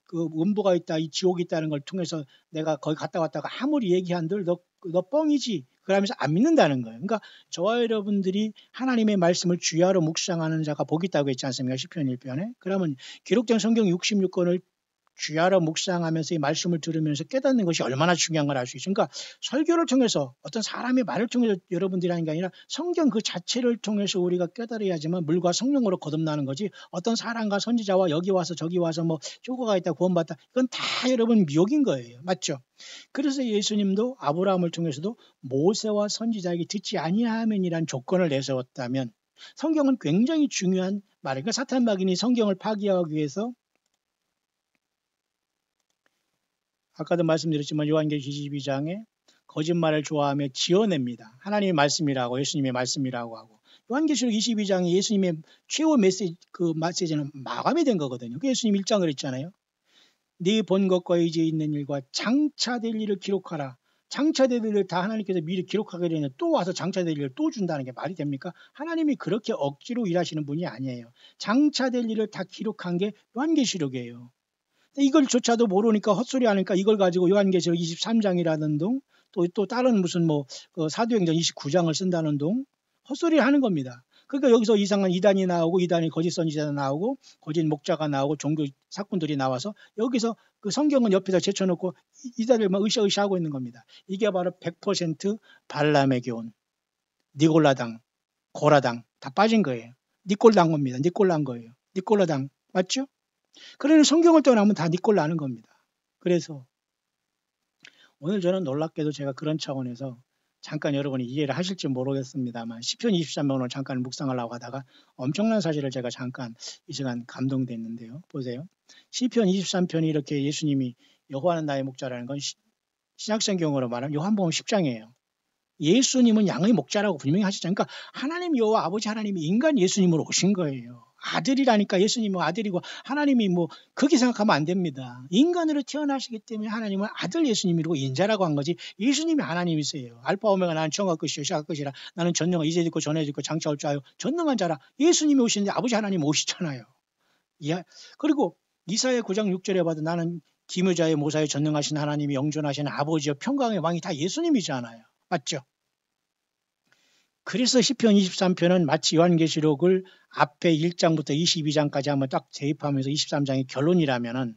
그 음부가 있다, 이 지옥이 있다는 걸 통해서 내가 거기 갔다 왔다가 아무리 얘기한들 너 뻥이지. 그러면서 안 믿는다는 거예요. 그러니까 저와 여러분들이 하나님의 말씀을 주야로 묵상하는 자가 복이 있다고 했지 않습니까? 시편 1편에. 그러면 기록된 성경 66권을 주야로 묵상하면서 이 말씀을 들으면서 깨닫는 것이 얼마나 중요한 걸 알 수 있죠. 그러니까 설교를 통해서 어떤 사람의 말을 통해서 여러분들이 하는 게 아니라 성경 그 자체를 통해서 우리가 깨달아야지만 물과 성령으로 거듭나는 거지 어떤 사람과 선지자와 여기 와서 저기 와서 뭐 효과가 있다 구원받다 이건 다 여러분 미혹인 거예요. 맞죠? 그래서 예수님도 아브라함을 통해서도 모세와 선지자에게 듣지 아니하면이란 조건을 내세웠다면 성경은 굉장히 중요한 말이에요. 그러니까 사탄 마귀니 성경을 파기하기 위해서 아까도 말씀드렸지만 요한계시록 22장에 거짓말을 좋아하며 지어냅니다. 하나님의 말씀이라고 예수님의 말씀이라고 하고 요한계시록 22장이 예수님의 최후 메시지는 마감이 된 거거든요. 그 예수님 1장을 했잖아요. 네 본 것과 이제 있는 일과 장차될 일을 기록하라. 장차될 일을 다 하나님께서 미리 기록하게 되면 또 와서 장차될 일을 또 준다는 게 말이 됩니까? 하나님이 그렇게 억지로 일하시는 분이 아니에요. 장차될 일을 다 기록한 게 요한계시록이에요. 이걸조차도 모르니까 헛소리 하니까 이걸 가지고 요한계시록 23장이라는 동 또 다른 무슨 사도행전 29장을 쓴다는 동 헛소리 하는 겁니다. 그러니까 여기서 이상한 이단이 나오고 이단이 거짓 선지자가 나오고 거짓 목자가 나오고 종교 사건들이 나와서 여기서 그 성경은 옆에다 제쳐놓고 이단을만 으쌰으쌰하고 있는 겁니다. 이게 바로 100% 발람의 교훈, 니골라당, 고라당 다 빠진 거예요. 니꼴난 겁니다. 니꼴난 거예요. 니꼴라당 맞죠? 그러니 성경을 떠나면 다 니꼴 나는 겁니다. 그래서 오늘 저는 놀랍게도 제가 그런 차원에서 잠깐 여러분이 이해를 하실지 모르겠습니다만 시편 23편을 잠깐 묵상하려고 하다가 엄청난 사실을 제가 잠깐 이 시간 감동됐는데요. 보세요. 시편 23편이 이렇게 예수님이 여호와는 나의 목자라는 건 신약성경으로 말하면 요한복음 10장이에요. 예수님은 양의 목자라고 분명히 하시잖아요. 그러니까 하나님 여호와 아버지 하나님이 인간 예수님으로 오신 거예요. 아들이라니까 예수님은 아들이고 하나님이 그렇게 생각하면 안 됩니다. 인간으로 태어나시기 때문에 하나님은 아들 예수님이고 인자라고 한 거지 예수님이 하나님이세요. 알파 오메가 나는 처음과 끝이요 시작과 끝이라 나는 전능한 이제 있고 전에 있고 장차 올 줄 알고 전능한 자라 예수님이 오시는데 아버지 하나님 오시잖아요. 그리고 이사야 9장 6절에 봐도 나는 기무자의 모사의 전능하신 하나님이 영존하신 아버지여 평강의 왕이 다 예수님이잖아요. 맞죠? 그래서 시편 23편은 마치 요한계시록을 앞에 1장부터 22장까지 한번 딱 대입하면서 23장이 결론이라면은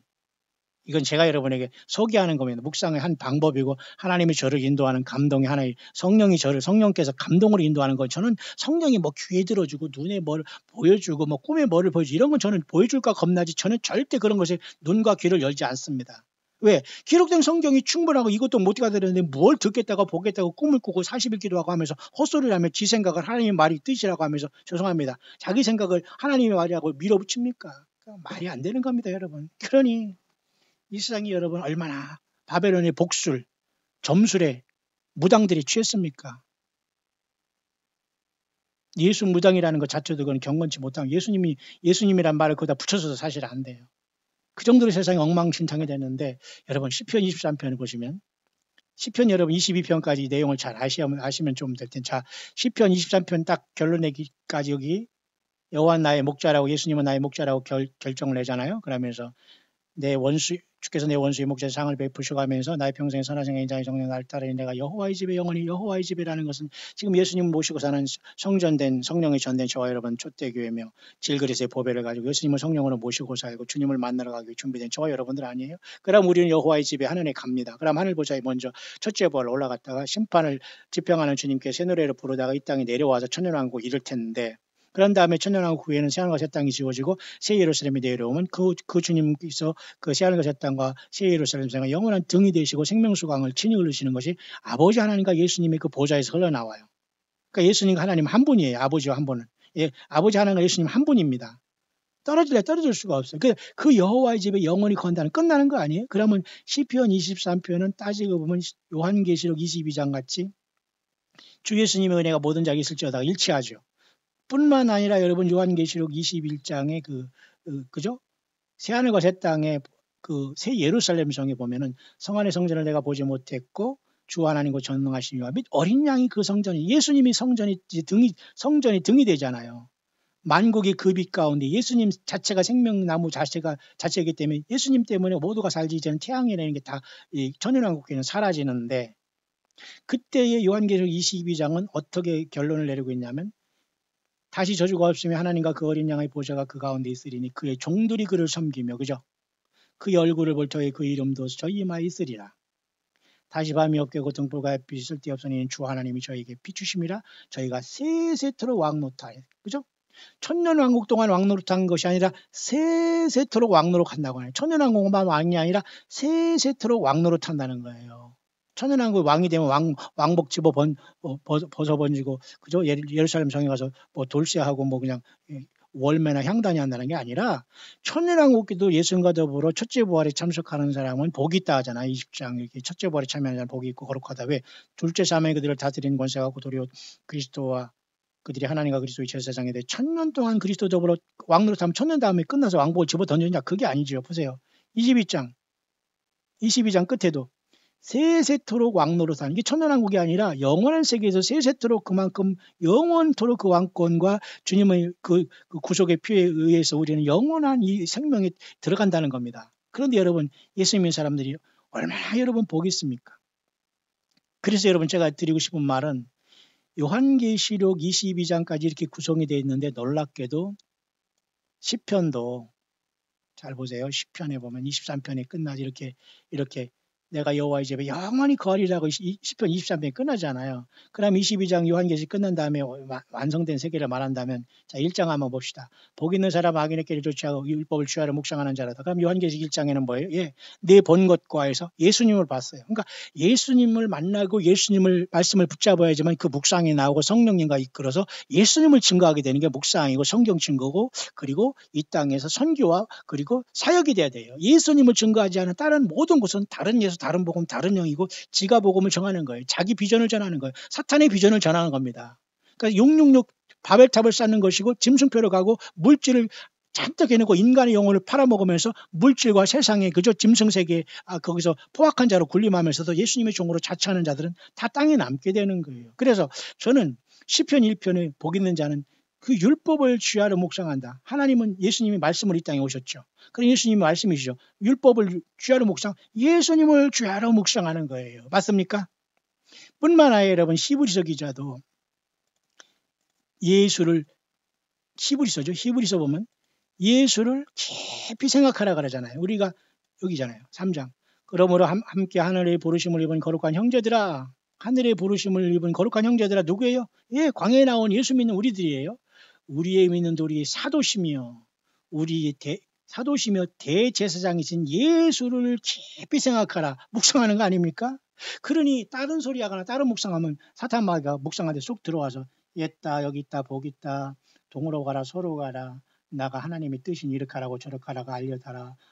이건 제가 여러분에게 소개하는 겁니다. 묵상의 한 방법이고 하나님이 저를 인도하는 감동의 하나의 성령께서 감동으로 인도하는 건 저는 성령이 귀에 들어주고 눈에 뭘 보여주고 꿈에 뭐를 보여주고 이런 건 저는 보여줄까 겁나지 저는 절대 그런 것에 눈과 귀를 열지 않습니다. 왜? 기록된 성경이 충분하고 이것도 못 가되는데 뭘 듣겠다고 보겠다고 꿈을 꾸고 40일 기도하고 하면서 헛소리를 하며 지 생각을 하나님의 말이 뜻이라고 하면서 죄송합니다. 자기 생각을 하나님의 말이라고 밀어붙입니까? 그러니까 말이 안 되는 겁니다, 여러분. 그러니 이 세상이 여러분 얼마나 바벨론의 복술, 점술에 무당들이 취했습니까? 예수 무당이라는 것 자체도 그건 경건치 못하고 예수님이란 말을 거기다 붙여서도 사실 안 돼요. 그 정도로 세상이 엉망진창이 됐는데 여러분 시편 23편을 보시면 시편 여러분 22편까지 내용을 잘 아시면 좀 될 텐데 자 시편 23편 딱 결론 내기까지 여기 여호와는 나의 목자라고 예수님은 나의 목자라고 결정을 내잖아요. 그러면서 주께서 내 원수의 목자의 상을 베푸셔가면서 나의 평생의 선하신 인자의 정령 날 따르니 내가 여호와의 집에 영원히 여호와의 집이라는 것은 지금 예수님을 모시고 사는 성령이 전된 저와 여러분 촛대교회며 질그릇의 보배를 가지고 예수님을 성령으로 모시고 살고 주님을 만나러 가기 준비된 저와 여러분들 아니에요? 그럼 우리는 여호와의 집에 하늘에 갑니다. 그럼 하늘 보좌에 먼저 첫째 부활 올라갔다가 심판을 집행하는 주님께 새 노래를 부르다가 이 땅에 내려와서 천년왕국 이를 텐데 그런 다음에 천년왕국 후에는 새하늘과 새 땅이 지워지고 새 예루살렘이 내려오면 그 주님께서 그 새하늘과 새 땅과 새 예루살렘에서 영원한 등이 되시고 생명수강을 친히 흘리시는 것이 아버지 하나님과 예수님의 그 보좌에서 흘러나와요. 그러니까 예수님과 하나님 한 분이에요. 아버지와 한 분은. 예, 아버지 하나님과 예수님 한 분입니다. 떨어질 수가 없어요. 그 여호와의 집에 영원히 건다는 끝나는 거 아니에요? 그러면 시편 23편은 따지고 보면 요한계시록 22장 같이 주 예수님의 은혜가 모든 자에게 있을지어다 일치하죠. 뿐만 아니라 여러분 요한계시록 21장에 그죠? 새하늘과 새 땅에 그 새 예루살렘 성에 보면은 성 안의 성전을 내가 보지 못했고 주 하나님과 전능하시니와 및 어린 양이 그 성전이 예수님이 성전이 등이 되잖아요. 만국이 그 빛 가운데 예수님 자체가 생명나무 자체이기 때문에 예수님 때문에 모두가 살지 이제는 태양이라는 게 다 천연왕국에는 사라지는데 그때의 요한계시록 22장은 어떻게 결론을 내리고 있냐면 다시 저주가 없으며 하나님과 그 어린 양의 보좌가 그 가운데 있으리니 그의 종들이 그를 섬기며 그죠? 그의 얼굴을 볼 터에 그 이름도 저희 이마에 있으리라. 다시 밤이 없게 고통불가에 빛이 쓸데없으니 주 하나님이 저에게 비추심이라 저희가 세세토록 왕노릇하여 그죠? 천년왕국 동안 왕노릇한 것이 아니라 세세토록 왕노릇한다고 하네요. 천년왕국만 왕이 아니라 세세토록 왕노릇한다는 거예요. 천년왕국 왕이 되면 왕복 집어 벗어 번지고 그죠? 예루살렘 성에 가서 뭐 돌쇠하고 뭐 그냥 월매나 향단이 한다는 게 아니라 천년왕국기도 예수님과 더불어 첫째 부활에 참석하는 사람은 복이 있다 하잖아. 20장 이렇게 첫째 부활에 참여하는 사람 복이 있고 거룩하다. 왜? 둘째 사명이 그들을 다스리는 권세가 고 도리어 그리스도와 그들이 하나님과 그리스도의 제사장에 대해 1000년 동안 그리스도 더불어 왕노릇하면 1000년 다음에 끝나서 왕복을 집어 던지냐 그게 아니죠. 보세요. 22장 끝에도 세세토록 왕노릇하는 게 천년왕국이 아니라 영원한 세계에서 세세토록 그만큼 영원토록 그 왕권과 주님의 그 구속의 피에 의해서 우리는 영원한 이 생명에 들어간다는 겁니다. 그런데 여러분 예수님의 사람들이 얼마나 여러분 복이 있습니까? 그래서 여러분 제가 드리고 싶은 말은 요한계시록 22장까지 이렇게 구성이 되어 있는데 놀랍게도 시편도 잘 보세요. 시편에 보면 23편에 끝나지 이렇게 내가 여호와의 집에 영원히 거하리라고 시편 23편이 끝나잖아요. 그럼 22장 요한계시록 끝난 다음에 완성된 세계를 말한다면 자 1장 한번 봅시다. 복 있는 사람 악인의 길을 쫓아가고 율법을 취하려 묵상하는 자라다. 그럼 요한계시록 1장에는 뭐예요? 내 본 것과 해서 예수님을 봤어요. 그러니까 예수님을 만나고 예수님을 말씀을 붙잡아야지만 그 묵상이 나오고 성령님과 이끌어서 예수님을 증거하게 되는 게 묵상이고 성경 증거고 그리고 이 땅에서 선교와 그리고 사역이 돼야 돼요. 예수님을 증거하지 않은 다른 모든 곳은 다른 예수 다른 복음, 다른 영이고 지가 복음을 정하는 거예요. 자기 비전을 전하는 거예요. 사탄의 비전을 전하는 겁니다. 그러니까 666 바벨탑을 쌓는 것이고 짐승표로 가고 물질을 잔뜩 해놓고 인간의 영혼을 팔아먹으면서 물질과 세상의 그저 짐승세계 거기서 포악한 자로 군림하면서도 예수님의 종으로 자처하는 자들은 다 땅에 남게 되는 거예요. 그래서 저는 시편 1편에 복 있는 자는 그 율법을 취하러 묵상한다. 하나님은 예수님이 말씀으로 이 땅에 오셨죠. 그럼 예수님이 말씀이시죠. 율법을 취하러 예수님을 취하러 묵상하는 거예요. 맞습니까? 뿐만 아니라 여러분 히브리서 기자도 히브리서 보면 예수를 깊이 생각하라 그러잖아요. 우리가 여기잖아요. 3장. 그러므로 함께 하늘의 부르심을 입은 거룩한 형제들아. 하늘의 부르심을 입은 거룩한 형제들아 누구예요? 광야에 나온 예수 믿는 우리들이에요. 우리의 믿는 도리의 사도시며 사도시며 대제사장이신 예수를 깊이 생각하라. 묵상하는 거 아닙니까? 그러니 다른 소리 하거나 다른 묵상하면 사탄마귀가 묵상하는데 쏙 들어와서 옛다 여기 있다 복 있다 동으로 가라 서로 가라 나가 하나님의 뜻이니 이렇게 하라고 저렇게 하라고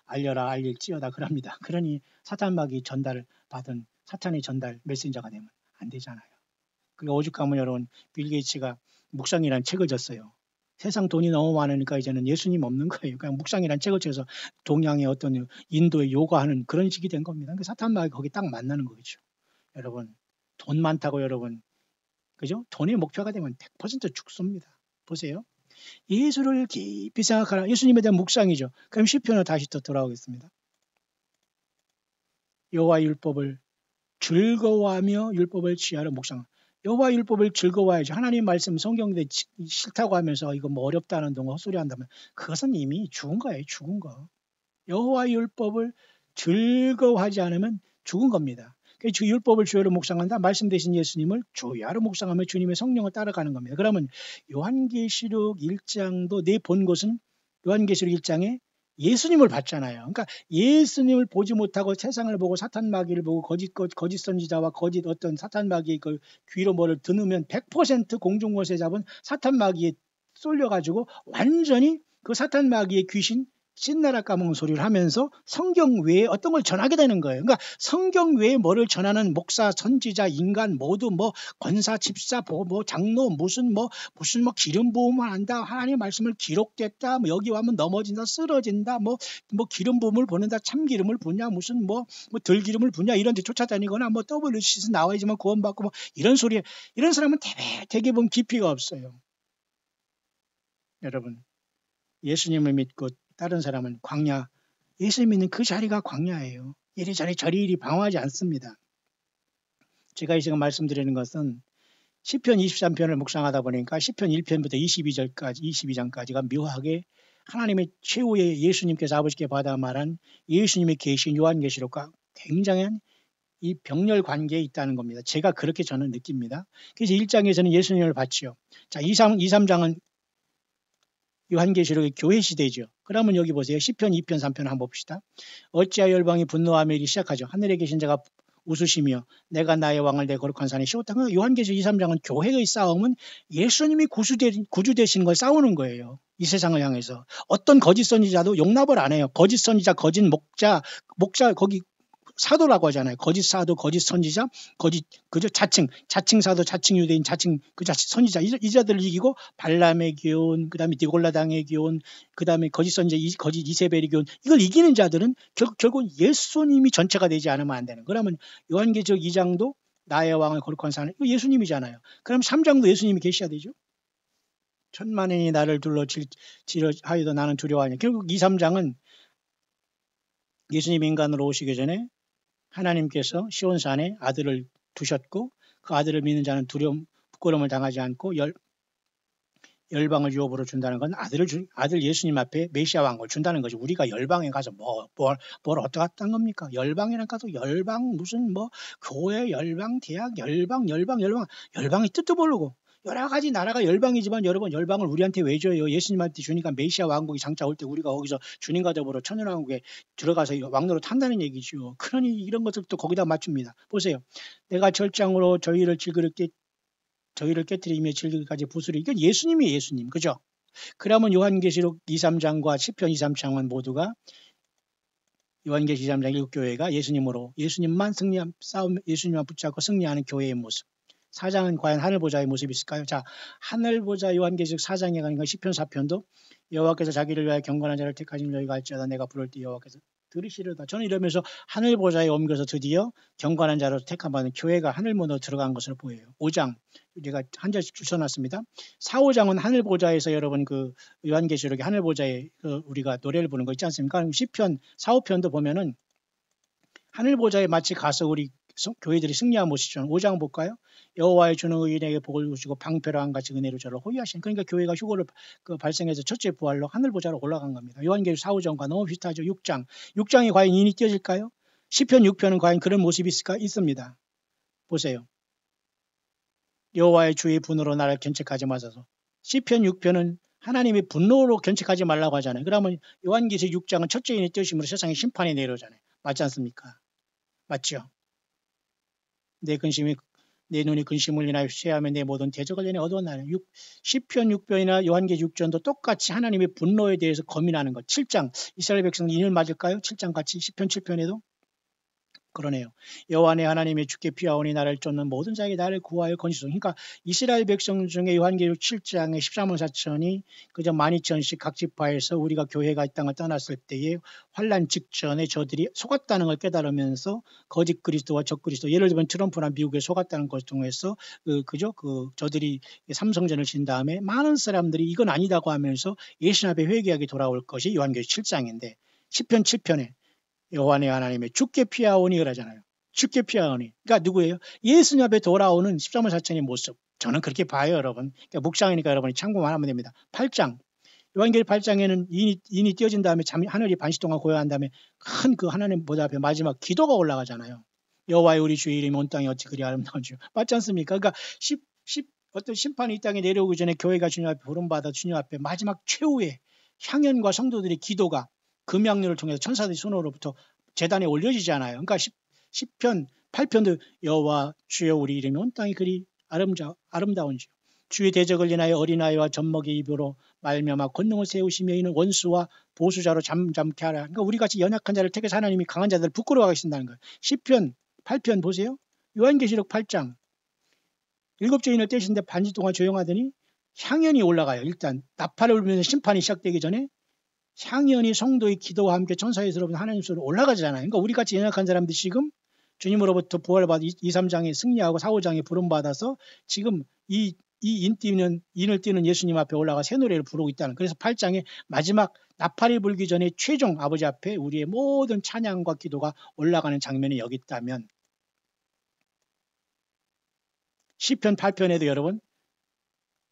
알려라 알릴지어다 그럽니다. 그러니 사탄마귀 전달을 받은 사탄의 전달 메신저가 되면 안 되잖아요. 그리고 오죽하면 여러분 빌 게이츠가 묵상이라는 책을 졌어요. 세상 돈이 너무 많으니까 이제는 예수님 없는 거예요. 그냥 묵상이라는 책을 쳐서 동양의 어떤 인도에 요가하는 그런 식이 된 겁니다. 그러니까 사탄마귀 거기 딱 만나는 거겠죠. 여러분 돈 많다고 여러분 그죠? 돈의 목표가 되면 100% 죽습니다. 보세요. 예수를 깊이 생각하라. 예수님에 대한 묵상이죠. 그럼 시편으로 다시 또 돌아오겠습니다. 여호와의 율법을 즐거워하며 율법을 취하러 묵상. 여호와의 율법을 즐거워해야죠. 하나님 말씀 성경인데 싫다고 하면서 이거 뭐 어렵다는 동안 헛소리 한다면 그것은 이미 죽은 거예요. 죽은 거. 여호와의 율법을 즐거워하지 않으면 죽은 겁니다. 주 율법을 주야로 묵상한다. 말씀 대신 예수님을 주야로 묵상하며 주님의 성령을 따라가는 겁니다. 그러면 요한계시록 1장도 내 본 것은 요한계시록 1장에 예수님을 봤잖아요. 그러니까 예수님을 보지 못하고 세상을 보고 사탄 마귀를 보고 거짓 선지자와 거짓 어떤 사탄 마귀의 그 귀로 뭐를 드누면 100% 공중권세 잡은 사탄 마귀에 쏠려가지고 완전히 그 사탄 마귀의 귀신 신나라 까먹은 소리를 하면서 성경 외에 어떤 걸 전하게 되는 거예요. 그러니까 성경 외에 뭐를 전하는 목사, 선지자, 인간 모두 뭐 권사, 집사, 뭐 장로 무슨 기름 부음을 한다, 하나님의 말씀을 기록됐다, 뭐 여기 와면 넘어진다, 쓰러진다, 뭐 기름 부음을 보낸다, 참기름을 부냐, 무슨 뭐 들기름을 부냐 이런 데 쫓아다니거나 뭐 WC에서 나와야지만 구원받고 뭐 이런 소리, 이런 사람은 되게 보면 깊이가 없어요. 여러분, 예수님을 믿고 다른 사람은 광야, 예수 믿는 그 자리가 광야예요. 이리저리 저리이리 방황하지 않습니다. 제가 이 시간 말씀드리는 것은 시편 23편을 묵상하다 보니까 시편 1편부터 22장까지가 묘하게 하나님의 최후의 예수님께서 아버지께 받아 말한 예수님의 계신 요한계시록과 굉장한 이 병렬 관계에 있다는 겁니다. 제가 그렇게 저는 느낍니다. 그래서 1장에서는 예수님을 봤죠. 자, 2, 3장은 요한계시록의 교회 시대죠. 그러면 여기 보세요. 시편 2편, 3편 한번 봅시다. 어찌하여 열방이 분노하며 이기 시작하죠. 하늘에 계신 자가 웃으시며 내가 나의 왕을 내 거룩한 산에 씌웠다. 요한계시록 2, 3장은 교회의 싸움은 예수님이 구주 되시는 걸 싸우는 거예요. 이 세상을 향해서. 어떤 거짓 선지자도 용납을 안 해요. 거짓 선지자, 거짓 목자 거기 사도라고 하잖아요. 거짓 사도, 거짓 선지자, 그저 자칭 사도, 자칭 유대인, 자칭 선지자 이 자들을 이기고 발람의 교훈, 그다음에 디골라당의 교훈, 그다음에 거짓 선지자, 거짓 이세벨의 교훈 이걸 이기는 자들은 결국 예수님이 전체가 되지 않으면 안 되는. 그러면 요한계시록 2장도 나의 왕을 거룩한 산에 이거 예수님이잖아요. 그럼 3장도 예수님이 계셔야 되죠. 천만인이 나를 둘러 하여도 나는 두려워하냐. 결국 2, 3장은 예수님 인간으로 오시기 전에 하나님께서 시온산에 아들을 두셨고 그 아들을 믿는 자는 부끄러움을 당하지 않고 열방을 유업으로 준다는 건 아들 예수님 앞에 메시아 왕을 준다는 거죠. 우리가 열방에 가서 뭘 어떠갔단 겁니까? 열방이란 가서 열방 무슨 교회 열방, 대학 열방의 뜻도 모르고 여러 가지 나라가 열방이지만 여러분 열방을 우리한테 왜 줘요? 예수님한테 주니까 메시아 왕국이 장차 올 때 우리가 거기서 주님과 더불어 천연왕국에 들어가서 왕노릇 한다는 얘기죠. 그러니 이런 것들도 거기다 맞춥니다. 보세요. 내가 절장으로 저희를 깨뜨리며 질그기까지 부수리. 이건 예수님이에요. 예수님. 그죠? 그러면 요한계시록 2, 3장과 시편 2, 3장은 모두가 요한계시록 2, 3장 7교회가 예수님만 예수님만 붙잡고 승리하는 교회의 모습. 4장은 과연 하늘보좌의 모습이 있을까요? 자, 하늘보좌 요한계시록 4장에 가니까 시편 4편도 여호와께서 자기를 위하여 경건한 자를 택하신 너희가 할지어다 내가 부를 때 여호와께서 들으시려다. 저는 이러면서 하늘보좌에 옮겨서 드디어 경건한 자로 택함받은 교회가 하늘문으로 들어간 것을 보여요. 5장 제가 한 절씩 줄쳐놨습니다. 4, 5장은 하늘보좌에서 여러분 그 요한계시록의 하늘보좌에 우리가 노래를 부르는 거 있지 않습니까? 시편 4, 5편도 보면은 하늘보좌에 마치 가서 우리 교회들이 승리한 모습이죠. 5장 볼까요? 여호와의 주는 의인에게 복을 주시고 방패랑 같이 은혜로 저를 호위하신. 그러니까 교회가 휴거를 발생해서 첫째 부활로 하늘보좌로 올라간 겁니다. 요한계시록 4, 5장과 너무 비슷하죠. 6장이 과연 인이 띄어질까요? 시편 6편은 과연 그런 모습이 있을까? 있습니다. 보세요. 여호와의 주의 분으로 나를 견책하지 마소서. 시편 6편은 하나님의 분노로 견책하지 말라고 하잖아요. 그러면 요한계시록 6장은 첫째 인이 띄어심으로 세상에 심판이 내려오잖아요. 맞지 않습니까? 맞죠? 내 눈이 근심을 인하여 쇠하며 내 모든 대적을 인해 어두워나는. 시편 6편이나 요한계시록 6전도 똑같이 하나님의 분노에 대해서 고민하는 것. 7장 이스라엘 백성 인을 맞을까요? 7장 같이 시편 7편에도 그러네요. 여호와 내 하나님의 주께 피하오니 나를 쫓는 모든 자에게 나를 구하여 건지소서. 그러니까 이스라엘 백성 중에 요한계시록 7장의 13만 4천이 그저 12,000씩 각 지파에서 우리가 교회가 이 땅을 떠났을 때에 환난 직전에 저들이 속았다는 걸 깨달으면서 거짓 그리스도와 적 그리스도, 예를 들면 트럼프나 미국에 속았다는 것을 통해서 저들이 삼성전을 진 다음에 많은 사람들이 이건 아니다고 하면서 예수님 앞에 회개하게 돌아올 것이 요한계시록 7장인데 시편 7편에 여호와 내 하나님의 주께 피하오니 그러잖아요. 주께 피하오니. 그러니까 누구예요? 예수님 앞에 돌아오는 13만 4천의 모습. 저는 그렇게 봐요, 여러분. 그러니까 묵상이니까 여러분이 참고만 하면 됩니다. 8장. 요한계시록 8장에는 인이 띄어진 다음에 하늘이 반시 동안 고요한 다음에 큰 그 하나님 보좌 앞에 마지막 기도가 올라가잖아요. 여호와의 우리 주의 이름이 온 땅에 어찌 그리 아름다운 주. 맞지 않습니까? 그러니까 어떤 심판이 이 땅에 내려오기 전에 교회가 주님 앞에 부름받아 주님 앞에 마지막 최후의 향연과 성도들의 기도가 금양료를 통해서 천사들의 손으로부터 제단에 올려지잖아요. 그러니까 10편 8편도 여호와 주여 우리 이름이 온 땅이 그리 아름다운지요. 주의 대적을 인하여 어린아이와 젖먹이 입으로 말미암아 권능을 세우시며 이는 원수와 보수자로 잠잠케 하라. 그러니까 우리같이 연약한 자를 택해서 하나님이 강한 자들을 부끄러워하게 하신다는 거예요. 시편 8편 보세요. 요한계시록 8장 7죄인을 떼시는데 반지 동안 조용하더니 향연이 올라가요. 일단 나팔을 울면서 심판이 시작되기 전에 향연이 성도의 기도와 함께 천사의 들어오면 하나님 소리로 올라가잖아요. 그러니까 우리같이 연약한 사람들이 지금 주님으로부터 부활받아 2, 3장에 승리하고 4, 5장에 부름받아서 지금 이 인을 띄는 예수님 앞에 올라가 새 노래를 부르고 있다는. 그래서 8장에 마지막 나팔이 불기 전에 최종 아버지 앞에 우리의 모든 찬양과 기도가 올라가는 장면이 여기 있다면 시편 8편에도 여러분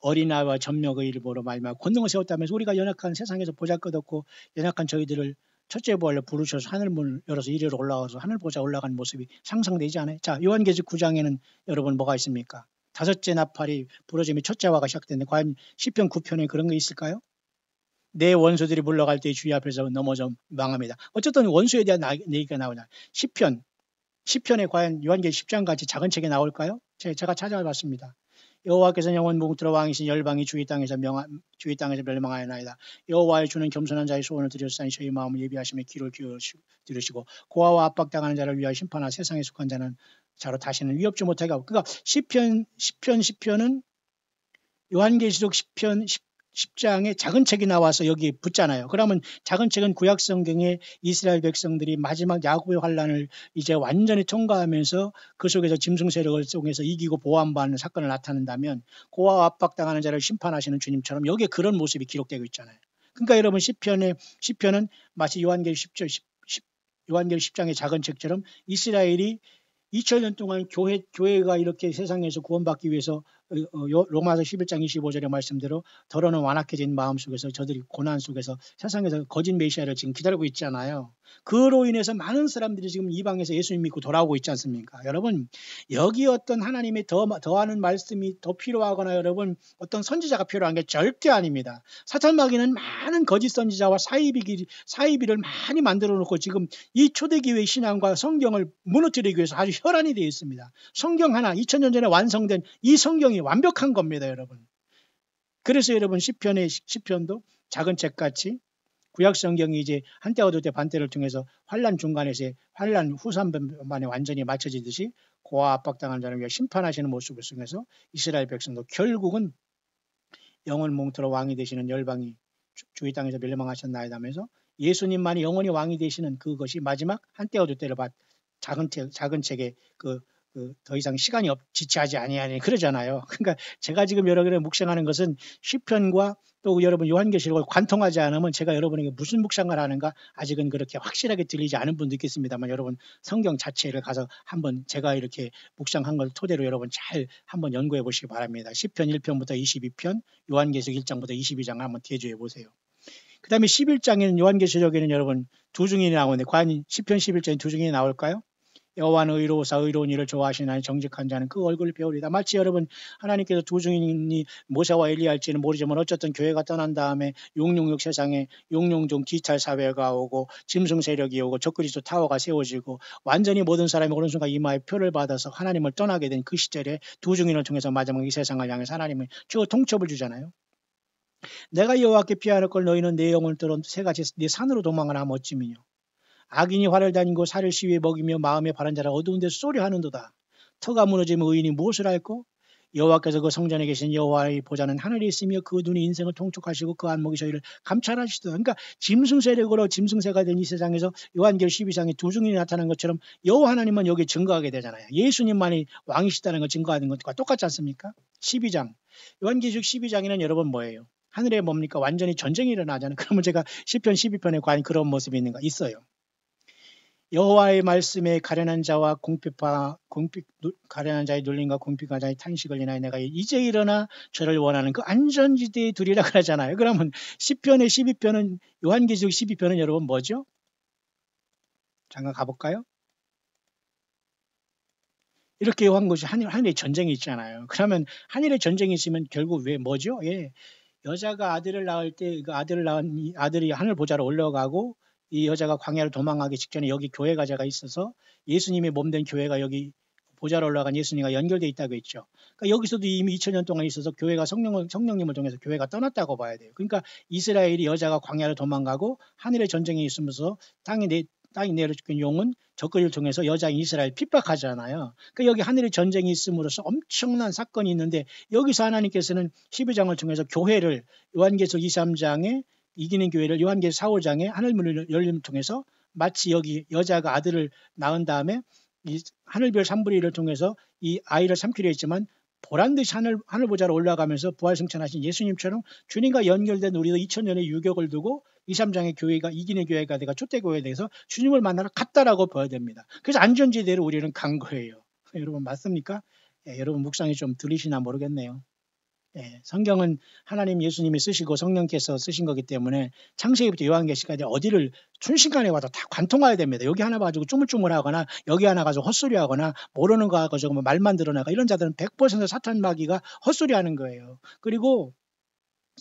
어린아이와 젖먹의 일보로 말미암아 권능을 세웠다면서 우리가 연약한 세상에서 보잘것없고 연약한 저희들을 첫째 부활로 부르셔서 하늘문을 열어서 이리로 올라와서 하늘보좌 올라가는 모습이 상상되지 않아요? 자, 요한계시록 9장에는 여러분 뭐가 있습니까? 다섯째 나팔이 부러짐이 첫째화가 시작됐는데 과연 시편 9편에 그런 게 있을까요? 내 원수들이 물러갈 때 주의 앞에서 넘어져 망합니다. 어쨌든 원수에 대한 얘기가 나오냐. 시편에 과연 요한계시록 10장 같이 작은 책에 나올까요? 제가 찾아봤습니다. 여호와께서는 영원 무궁토록 왕이신 열방이 주의 땅에서 멸망하였나이다. 여호와의 주는 겸손한 자의 소원을 들으시니 저희 마음을 예비하시며 귀를 들으시고 고아와 압박당하는 자를 위하여 심판하 세상에 속한 자로 다시는 위협지 못하게 하고. 그러니까 시편은 요한계시록 10장에 작은 책이 나와서 여기 붙잖아요. 그러면 작은 책은 구약 성경의 이스라엘 백성들이 마지막 야곱의 환란을 이제 완전히 통과하면서 그 속에서 짐승 세력을 통해서 이기고 보완받는 사건을 나타낸다면 고아와 압박당하는 자를 심판하시는 주님처럼 여기에 그런 모습이 기록되고 있잖아요. 그러니까 여러분 시편은 마치 요한계시록 10장의 작은 책처럼 이스라엘이 2000년 동안 교회가 이렇게 세상에서 구원받기 위해서 로마서 11장 25절의 말씀대로 더러는 완악해진 마음 속에서 저들이 고난 속에서 세상에서 거짓 메시아를 지금 기다리고 있잖아요. 그로 인해서 많은 사람들이 지금 이방에서 예수님 믿고 돌아오고 있지 않습니까? 여러분 여기 어떤 하나님의 더하는 말씀이 더 필요하거나 여러분 어떤 선지자가 필요한 게 절대 아닙니다. 사탄 마귀는 많은 거짓 선지자와 사이비를 많이 만들어 놓고 지금 이 초대교회 신앙과 성경을 무너뜨리기 위해서 아주 혈안이 되어 있습니다. 성경 하나 2000년 전에 완성된 이 성경이 완벽한 겁니다, 여러분. 그래서 여러분 시편도 작은 책같이 구약 성경이 이제 한때와 두때 반때를 통해서 환란 중간에서 환란 후산반에 완전히 맞춰지듯이 고아 압박당한 자를 위해 심판하시는 모습을 통해서 이스라엘 백성도 결국은 영원 몽토록 왕이 되시는 열방이 주의 땅에서 멸망하셨나이다 하면서 예수님만이 영원히 왕이 되시는 그것이 마지막 한때와 두때를 작은 책에 더 이상 시간이 지체하지 아니하니 그러잖아요. 그러니까 제가 지금 여러분에게 묵상하는 것은 시편과 또 여러분 요한계시록을 관통하지 않으면 제가 여러분에게 무슨 묵상을 하는가 아직은 그렇게 확실하게 들리지 않은 분도 있겠습니다만 여러분 성경 자체를 가서 한번 제가 이렇게 묵상한 걸 토대로 여러분 잘 한번 연구해 보시기 바랍니다. 시편 1편부터 22편, 요한계시록 1장부터 22장을 한번 대조해 보세요. 그 다음에 11장에는 요한계시록에는 여러분 두 증인이 나오는데 과연 시편 11장에 두 증인이 나올까요? 여호와는 의로우사 의로운 일을 좋아하시나니 정직한 자는 그 얼굴을 배우리다. 마치 여러분 하나님께서 두 증인이 모세와 엘리야일지는 모르지만 어쨌든 교회가 떠난 다음에 666 세상에 666 디지털 사회가 오고 짐승 세력이 오고 적그리스도 타워가 세워지고 완전히 모든 사람이 오는 순간 이마에 표를 받아서 하나님을 떠나게 된 그 시절에 두 증인을 통해서 마지막 이 세상을 향해서 하나님은 저 통첩을 주잖아요. 내가 여호와께 피할 걸 너희는 내 영을 들어 새같이 내 산으로 도망을 하면 어찌미뇨. 악인이 활을 다니고 살을 시위에 먹이며 마음에 바른 자라 어두운 데서 쏘려하는도다. 터가 무너지면 의인이 무엇을 할꼬? 여호와께서 그 성전에 계신 여호와의 보좌는 하늘에 있으며 그 눈이 인생을 통촉하시고 그 안목이 저희를 감찰하시도다. 그러니까 짐승 세력으로 짐승새가 된 이 세상에서 요한계시록 12장에 두 증인이 나타난 것처럼 여호와 하나님은 여기 증거하게 되잖아요. 예수님만이 왕이시다는 걸 증거하는 것과 똑같지 않습니까? 12장 요한계시록 12장에는 여러분 뭐예요? 하늘에 뭡니까? 완전히 전쟁이 일어나잖아요. 그러면 제가 시편 12편에 과연 그런 모습이 있는가? 있어요. 여호와의 말씀에 가련한 자와 가련한 자의 눌림과 궁핍한 자의 탄식을 인하여 내가 이제 일어나 저를 원하는 그 안전지대에 두리라 그러잖아요. 그러면 시편의 12편은 요한계시록 12편은 여러분 뭐죠? 잠깐 가볼까요? 이렇게 한 것이 하늘에 전쟁이 있잖아요. 그러면 하늘에 전쟁이 있으면 결국 왜 뭐죠? 예, 여자가 아들을 낳을 때 그 아들을 낳은 이 아들이 하늘 보좌로 올라가고 이 여자가 광야를 도망가기 직전에 여기 교회가 제가 있어서 예수님의 몸된 교회가 여기 보좌로 올라간 예수님과 연결되어 있다고 했죠. 그러니까 여기서도 이미 2000년 동안 있어서 교회가 성령님을 통해서 교회가 떠났다고 봐야 돼요. 그러니까 이스라엘이 여자가 광야로 도망가고 하늘의 전쟁이 있으면서 땅이 내려죽은 용은 적그리를 통해서 여자인 이스라엘 핍박하잖아요. 그러니까 여기 하늘의 전쟁이 있음으로써 엄청난 사건이 있는데 여기서 하나님께서는 12장을 통해서 교회를 요한계시록 23장에 이기는 교회를 요한계시록 4, 5장에 하늘문을 열림을 통해서 마치 여기 여자가 아들을 낳은 다음에 이 하늘별 3분의 1을 통해서 이 아이를 삼키려 했지만 보란듯이 하늘 보좌로 올라가면서 부활승천하신 예수님처럼 주님과 연결된 우리도 2000년의 유격을 두고 2, 3장의 교회가 이기는 교회가 돼가 초대교회에 대해서 주님을 만나러 갔다라고 봐야 됩니다. 그래서 안전지대로 우리는 간 거예요. 여러분 맞습니까? 여러분 묵상이 좀 들리시나 모르겠네요. 성경은 하나님 예수님이 쓰시고 성령께서 쓰신 거기 때문에 창세기부터 요한계시까지 어디를 순식간에 와도 다 관통해야 됩니다. 여기 하나 가지고 쭈물쭈물하거나 여기 하나 가지고 헛소리하거나 모르는 거 가지고 말만 드러나가 이런 자들은 100% 사탄 마귀가 헛소리하는 거예요. 그리고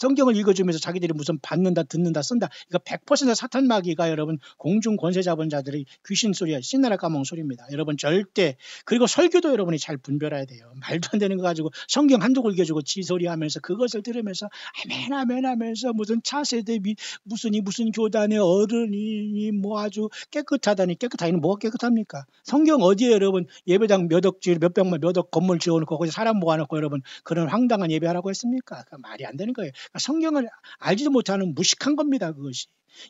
성경을 읽어주면서 자기들이 무슨 받는다, 듣는다, 쓴다. 이거 100% 사탄 마귀가 여러분 공중 권세 잡은 자들의 귀신 소리야, 신나라 까먹은 소리입니다. 여러분 절대. 그리고 설교도 여러분이 잘 분별해야 돼요. 말도 안 되는 거 가지고 성경 한두 글 읽어주고 지소리하면서 그것을 들으면서 아멘 아멘 하면서 무슨 차세대 무슨 교단의 어른이 뭐 아주 깨끗하다니 깨끗하기는 뭐가 깨끗합니까? 성경 어디에 여러분 예배당 몇 억 건물 지어놓고 거기 사람 모아놓고 여러분 그런 황당한 예배하라고 했습니까? 말이 안 되는 거예요. 성경을 알지도 못하는 무식한 겁니다. 그것이.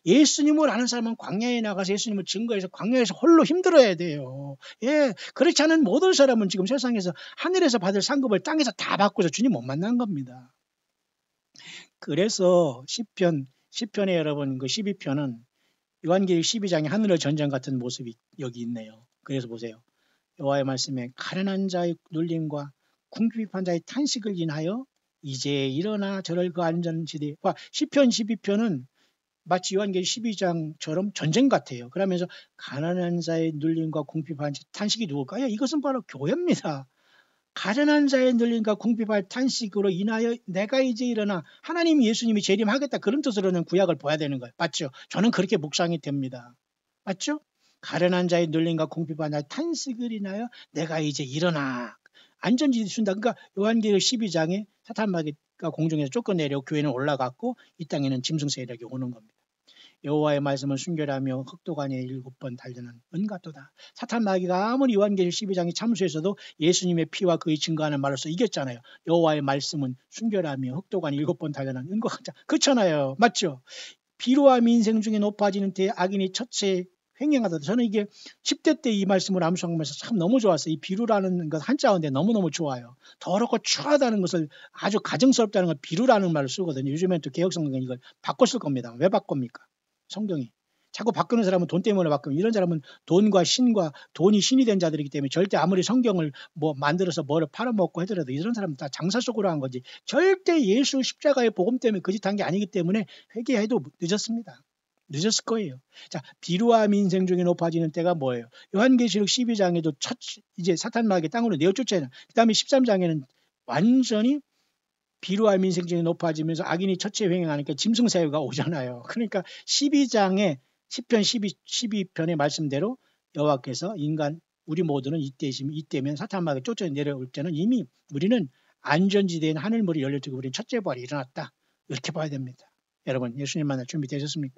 예수님을 아는 사람은 광야에 나가서 예수님을 증거해서 광야에서 홀로 힘들어야 돼요. 그렇지 않은 모든 사람은 지금 세상에서 하늘에서 받을 상급을 땅에서 다 받고서 주님 못 만난 겁니다. 그래서 시편에 여러분 그 12편은 요한계시록 12장에 하늘의 전쟁 같은 모습이 여기 있네요. 그래서 보세요. 여호와의 말씀에 가련한 자의 눌림과 궁핍한 자의 탄식을 인하여 이제 일어나 저를 그 안전지대에 시편 12편은 마치 요한계시록 12장처럼 전쟁 같아요. 그러면서 가난한 자의 눌림과 궁핍한 탄식이 누굴까요? 이것은 바로 교회입니다. 가련한 자의 눌림과 궁핍한 탄식으로 인하여 내가 이제 일어나 하나님 예수님이 재림하겠다 그런 뜻으로는 구약을 봐야 되는 거예요. 맞죠? 저는 그렇게 묵상이 됩니다. 맞죠? 가련한 자의 눌림과 궁핍한 자의 탄식을 인하여 내가 이제 일어나 안전지대 준다. 그러니까 요한계시록 12장에 사탄 마귀가 공중에서 쫓겨내려고 교회는 올라갔고 이 땅에는 짐승 세력이 오는 겁니다. 여호와의 말씀은 순결하며 흑도관에 7번 달려는 은같도다. 사탄 마귀가 아무리 요한계시록 12장이 참수해서도 예수님의 피와 그의 증거하는 말로서 이겼잖아요. 여호와의 말씀은 순결하며 흑도관에 7번 달려는 은과 같다. 그렇잖아요. 맞죠? 비루함 인생 중에 높아지는 때 악인이 첫째 횡행하다. 저는 이게 10대 때 이 말씀을 암송하면서 참 너무 좋았어요. 이 비루라는 것 한자어인데 너무너무 좋아요. 더럽고 추하다는 것을 아주 가증스럽다는 걸 비루라는 말을 쓰거든요. 요즘엔 또 개혁성경이 이걸 바꿔 쓸 겁니다. 왜 바꿉니까? 성경이. 자꾸 바꾸는 사람은 돈 때문에 바꾸면 이런 사람은 돈과 신과 돈이 신이 된 자들이기 때문에 절대 아무리 성경을 뭐 만들어서 뭐를 팔아먹고 하더라도 이런 사람은 다 장사 속으로 한 거지. 절대 예수 십자가의 복음 때문에 거짓한 게 아니기 때문에 회개해도 늦었습니다. 늦었을 거예요. 자, 비루함 인생 중에 높아지는 때가 뭐예요? 요한계시록 12장에도 이제 사탄 마귀 땅으로 내어쫓잖아요. 그 다음에 13장에는 완전히 비루함 인생 중에 높아지면서 악인이 첫째 횡행하니까 짐승사회가 오잖아요. 그러니까 12장에 10편 12편의 말씀대로 여호와께서 인간 우리 모두는 이때면 사탄 마귀 쫓아 내려올 때는 이미 우리는 안전지대인 하늘물이 열려지고 우리는 첫째 부활이 일어났다. 이렇게 봐야 됩니다. 여러분 예수님 만날 준비되셨습니까?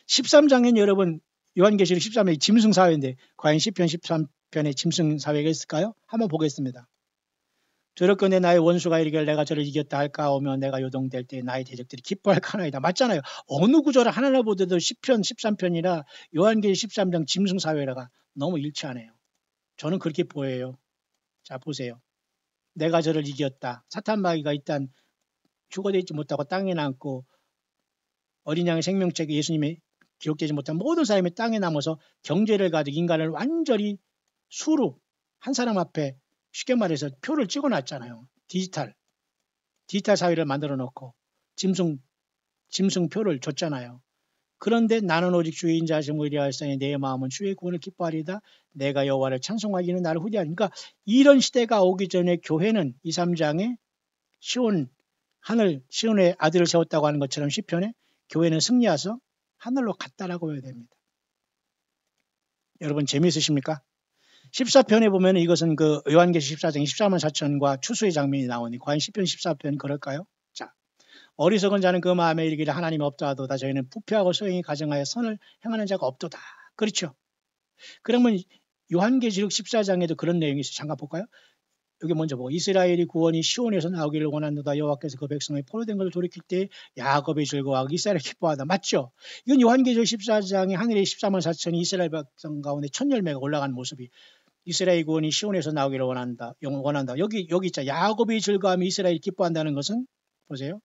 13장엔 여러분 요한계시록 13장의 짐승사회인데 과연 10편 13편에 짐승사회가 있을까요? 한번 보겠습니다. 저렇건대 나의 원수가 이르기를 내가 저를 이겼다 할까오며 내가 요동될 때 나의 대적들이 기뻐할까나이다. 맞잖아요. 어느 구절을 하나하나 보더라도 10편 13편이라 요한계시록 13장 짐승사회라가 너무 일치하네요. 저는 그렇게 보여요. 자 보세요. 내가 저를 이겼다. 사탄 마귀가 일단 죽어져 있지 못하고 땅에 남고 어린 양의 생명책에 예수님이 기록되지 못한 모든 사람이 땅에 남아서 경제를 가지고 인간을 완전히 수로 한 사람 앞에 쉽게 말해서 표를 찍어놨잖아요. 디지털 사회를 만들어 놓고 짐승 표를 줬잖아요. 그런데 나는 오직 주의 인자하심을 의뢰하였으니 내 마음은 주의 구원을 기뻐하리다. 내가 여호와를 찬송하기는 나를 후대하니. 그러니까 이런 시대가 오기 전에 교회는 2, 3장에 시온의 아들을 세웠다고 하는 것처럼 시편에 교회는 승리해서 하늘로 갔다라고 해야 됩니다. 여러분 재미있으십니까? 14편에 보면 이것은 그 요한계시 14장 14만 4천과 추수의 장면이 나오니 과연 10편 14편 그럴까요? 자, 어리석은 자는 그 마음에 이르기를 하나님이 없다 하도다. 저희는 부패하고 소행이 가정하여 선을 행하는 자가 없도다. 그렇죠. 그러면 요한계시록 14장에도 그런 내용이 있어요. 잠깐 볼까요? 여기 먼저 보고 이스라엘이 구원이 시온에서 나오기를 원한도다. 여호와께서 그 백성의 포로된 것을 돌이킬 때 야곱이 즐거워하고 이스라엘이 기뻐하다. 맞죠? 이건 요한계시록 14장에 하늘에 14만 4천이 이스라엘 백성 가운데 첫 열매가 올라가는 모습이 이스라엘 구원이 시온에서 나오기를 원한다. 여기 있자. 야곱이 즐거워하며 이스라엘이 기뻐한다는 것은 보세요.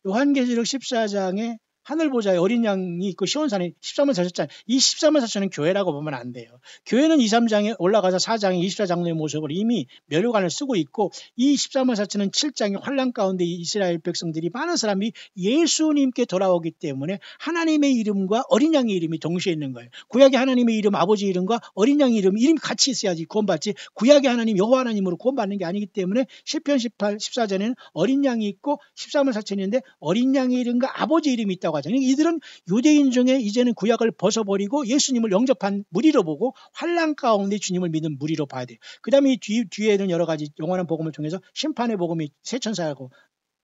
요한계시록 14장에 하늘 보좌에 어린 양이 있고 시온산에 14만 4천. 이 14만 4천은 교회라고 보면 안 돼요. 교회는 2, 3장에 올라가서 4장에 24장로의 모습을 이미 면류관을 쓰고 있고 이 14만 4천은 7장의 환란 가운데 이스라엘 백성들이 많은 사람이 예수님께 돌아오기 때문에 하나님의 이름과 어린 양의 이름이 동시에 있는 거예요. 구약의 하나님의 이름, 아버지 이름과 어린 양의 이름이 같이 있어야지 구원받지. 구약의 하나님, 여호와 하나님으로 구원받는 게 아니기 때문에 시편 18, 14절에는 어린 양이 있고 14만 4천인데 어린 양의 이름과 아버지 이름이 있다고 하잖아요. 이들은 유대인 중에 이제는 구약을 벗어버리고 예수님을 영접한 무리로 보고 환난 가운데 주님을 믿는 무리로 봐야 돼요. 그 다음에 뒤에는 여러 가지 영원한 복음을 통해서 심판의 복음이 세천사하고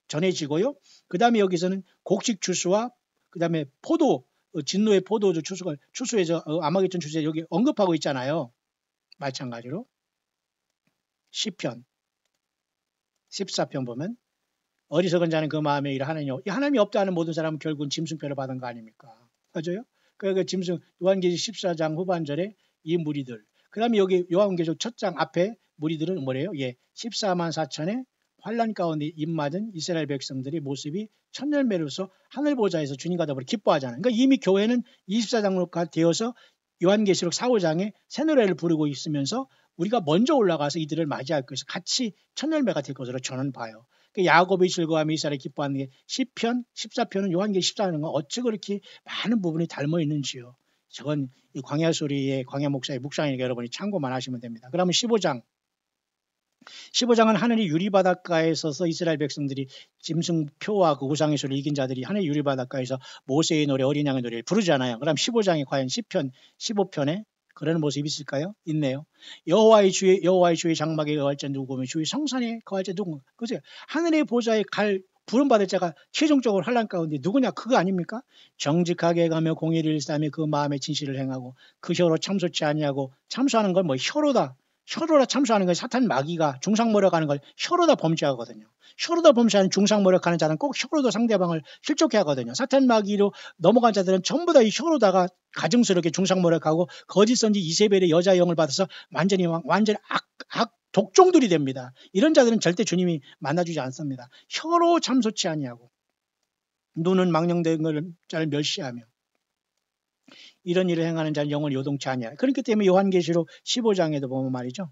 전해지고요. 그 다음에 여기서는 곡식 추수와 그 다음에 진노의 포도주 추수에서 아마겟돈 추수에 여기 언급하고 있잖아요. 마찬가지로 시편 14편 보면 어리석은 자는 그 마음에 이르 하나님이 없다 하는 모든 사람은 결국은 짐승표를 받은 거 아닙니까? 맞아요? 그 짐승 요한계시록 14장 후반절에 이 무리들. 그 다음에 여기 요한계시록 첫 장 앞에 무리들은 뭐래요? 14만 4천의 환란 가운데 입맞은 이스라엘 백성들의 모습이 첫 열매로서 하늘 보좌에서 주님과 더불어 기뻐하잖아요. 그러니까 이미 교회는 24장로가 되어서 요한계시록 4, 5장에 새 노래를 부르고 있으면서 우리가 먼저 올라가서 이들을 맞이할 것에서 같이 첫 열매가 될 것으로 저는 봐요. 야곱이 즐거워하며 이스라엘이 기뻐하는 게 시편 14편은 요한계시 14장과 어찌 그렇게 많은 부분이 닮아 있는지요. 저건 이 광야 소리의 광야 목사의 묵상이니까 여러분이 참고만 하시면 됩니다. 그러면 15장은 하늘이 유리바닷가에 서서 이스라엘 백성들이 짐승표와 그 우상의 소리를 이긴 자들이 하늘 유리바닷가에서 모세의 노래, 어린 양의 노래를 부르잖아요. 그럼 15장이 과연 시편 15편에 그런 모습이 있을까요? 있네요. 여호와의 주의 장막에 거할 자 누구며 주의 성산에 거할 자 누구며. 그죠? 하늘의 보좌에 부름받을 자가 최종적으로 환난 가운데 누구냐? 그거 아닙니까? 정직하게 가며 공의를 일삼며 그 마음의 진실을 행하고 그 혀로 참소치 아니하고 참소하는 건 뭐 혀로다 참소하는 건 사탄 마귀가 중상모략하는 걸 혀로다 범죄하거든요. 혀로다 범죄하는 중상모략하는 자는 꼭 혀로도 상대방을 실족해 하거든요. 사탄 마귀로 넘어간 자들은 전부 다 이 혀로다가 가증스럽게 중상모략하고 거짓 선지 이세벨의 여자 영을 받아서 완전히 악 독종들이 됩니다. 이런 자들은 절대 주님이 만나주지 않습니다. 혀로 참소치 아니하고 눈은 망령된 자를 멸시하며 이런 일을 행하는 자는 영을 요동치 아니하라. 그렇기 때문에 요한계시록 15장에도 보면 말이죠.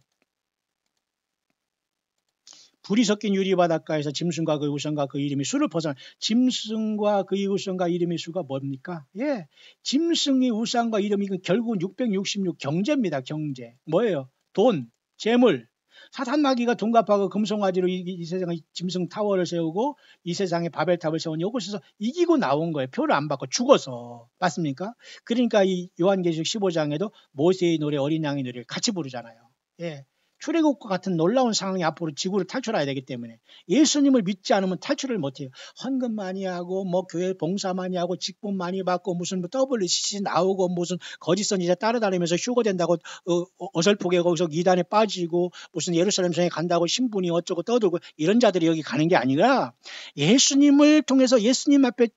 불이 섞인 유리바닷가에서 짐승과 그 우선과 그 이름이 수를 벗어나. 짐승과 그 우선과 이름의 수가 뭡니까? 짐승의 우상과 이름이 결국은 666 경제입니다. 경제. 뭐예요? 돈, 재물. 사탄 마귀가 돈 갚아고 금송아지로 이 세상에 짐승 타워를 세우고 이 세상에 바벨탑을 세운 이곳에서 이기고 나온 거예요. 표를 안 받고 죽어서. 맞습니까? 그러니까 이 요한계시록 15장에도 모세의 노래, 어린 양의 노래를 같이 부르잖아요. 출애굽과 같은 놀라운 상황이 앞으로 지구를 탈출해야 되기 때문에 예수님을 믿지 않으면 탈출을 못해요. 헌금 많이 하고 교회 봉사 많이 하고 직분 많이 받고 무슨 WCC 나오고 무슨 거짓 선지자 따라다니면서 휴거 된다고 어설프게 거기서 이단에 빠지고 무슨 예루살렘 성에 간다고 신분이 어쩌고 떠들고 이런 자들이 여기 가는 게 아니라 예수님을 통해서 예수님 앞에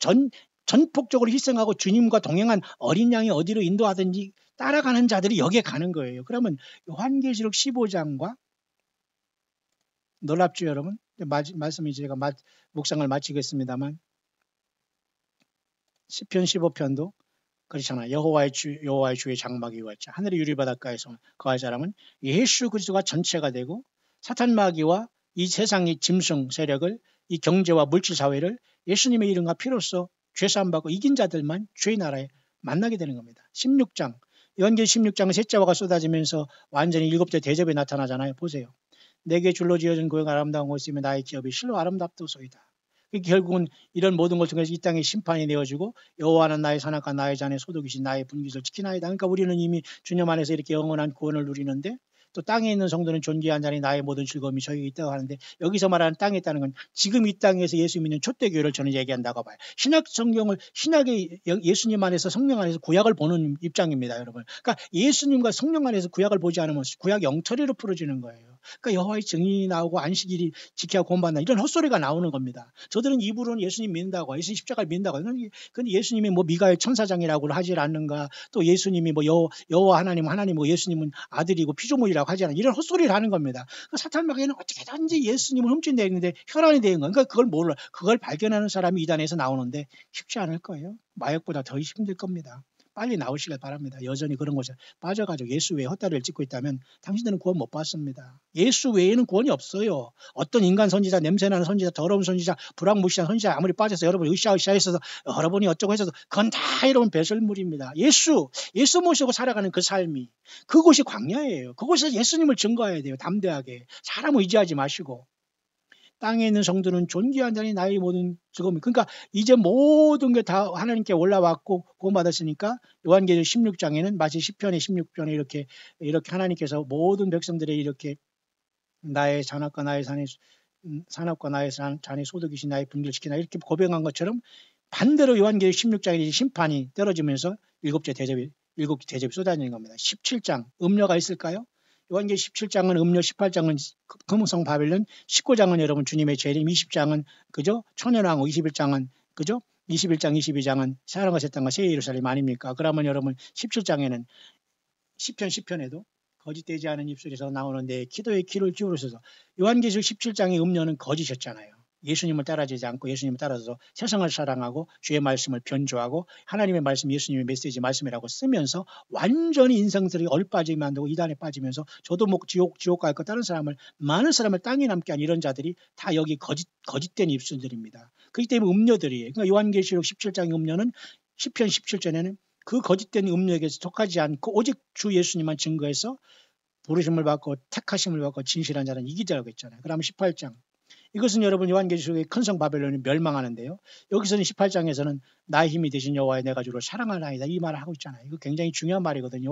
전폭적으로 희생하고 주님과 동행한 어린 양이 어디로 인도하든지 따라가는 자들이 여기에 가는 거예요. 그러면 요한계시록 15장과 놀랍죠, 여러분? 말씀이 제가 묵상을 마치겠습니다만 시편 15편도 그렇잖아요. 여호와의 주의 장막이 왔자 하늘의 유리바닷가에서 거할 사람은 예수 그리스도가 전체가 되고 사탄 마귀와 이 세상의 짐승 세력을 이 경제와 물질 사회를 예수님의 이름과 피로써 죄사함 받고 이긴 자들만 주의 나라에 만나게 되는 겁니다. 16장 요한계시록 16장은 셋째화가 쏟아지면서 완전히 7대 대접에 나타나잖아요. 보세요. 내게 줄로 지어진 고향 아름다운 곳이며 나의 기업이 실로 아름답도소이다. 결국은 이런 모든 걸 통해서 이 땅에 심판이 내어지고 여호와는 나의 산악과 나의 잔의 소득이신 나의 분깃을 지키나이다. 그러니까 우리는 이미 주님 안에서 이렇게 영원한 구원을 누리는데 또 땅에 있는 성도는 존귀한 자니 나의 모든 즐거움이 저에게 있다고 하는데 여기서 말하는 땅에 있다는 건 지금 이 땅에서 예수 믿는 초대교회를 저는 얘기한다고 봐요. 신약의 예수님 안에서 성령 안에서 구약을 보는 입장입니다, 여러분. 그러니까 예수님과 성령 안에서 구약을 보지 않으면 구약 영처리로 풀어지는 거예요. 그러니까 여호와의 증인이 나오고 안식일이 지켜야 구원받는다 이런 헛소리가 나오는 겁니다. 저들은 입으로는 예수님 믿는다고 예수님 십자가를 믿는다고 근데 예수님이 뭐 미가엘 천사장이라고 하지 않는가 또 예수님이 뭐 여호와 하나님은 예수님은 아들이고 피조물이라고 하지 않는 이런 헛소리를 하는 겁니다. 그러니까 사탄 마귀는 어떻게든지 예수님을 훔친다는데 혈안이 되는 거예요. 그러니까 그걸 몰라. 그걸 발견하는 사람이 이단에서 나오는데 쉽지 않을 거예요. 마약보다 더 힘들 겁니다. 빨리 나오시길 바랍니다. 여전히 그런 곳에 빠져가지고 예수 외에 헛다리를 찢고 있다면 당신들은 구원 못 받습니다. 예수 외에는 구원이 없어요. 어떤 인간 선지자, 냄새나는 선지자, 더러운 선지자, 불황무시한 선지자 아무리 빠져서 여러분이 으쌰으쌰해서 여러분이 어쩌고 해서 그건 다 여러분 배설물입니다. 예수 모시고 살아가는 그 삶이 그곳이 광야예요. 그곳에서 예수님을 증거해야 돼요. 담대하게. 사람을 의지하지 마시고. 땅에 있는 성도는 존귀한 자니 나의 모든 즐거움. 그러니까 이제 모든 게 다 하나님께 올라왔고 구원받았으니까 요한계시록 16장에는 마치 시편의 16편에 이렇게 하나님께서 모든 백성들의 이렇게 나의 잔업과 나의 잔의 소득이신 나의 분기를 지키나 이렇게 고백한 것처럼 반대로 요한계시록 16장에 심판이 떨어지면서 일곱째 대접이 쏟아지는 겁니다. 17장 음료가 있을까요? 요한계시록 17장은 음료, 18장은 금성 바벨론, 19장은 여러분 주님의 재림, 20장은 그죠? 천연왕후, 21장은 그죠? 21장, 22장은 사랑과 새 땅과 새 예루살렘 아닙니까? 그러면 여러분 17장에는 시편 10편에도 거짓되지 않은 입술에서 나오는데 기도의 귀를 기울이셔서 요한계시록 17장의 음료는 거짓이었잖아요. 예수님을 따라지지 않고 예수님을 따라서 세상을 사랑하고 주의 말씀을 변조하고 하나님의 말씀 예수님의 메시지 말씀이라고 쓰면서 완전히 인생들이 얼빠지게 만들고 이단에 빠지면서 저도 뭐 지옥 갈 거 다른 사람을 많은 사람을 땅에 남게 한 이런 자들이 다 여기 거짓된 입술들입니다. 그렇기 때문에 음료들이에요. 그러니까 요한계시록 17장의 음료는 시편 17절에는 그 거짓된 음료에게 속하지 않고 오직 주 예수님만 증거해서 부르심을 받고 택하심을 받고 진실한 자는 이기자라고 했잖아요. 그러면 18장 이것은 여러분 요한계시록의 큰 성 바벨론이 멸망하는데요. 여기서는 18장에서는 나의 힘이 되신 여호와의 내가 주로 사랑하나이다 이 말을 하고 있잖아요. 이거 굉장히 중요한 말이거든요.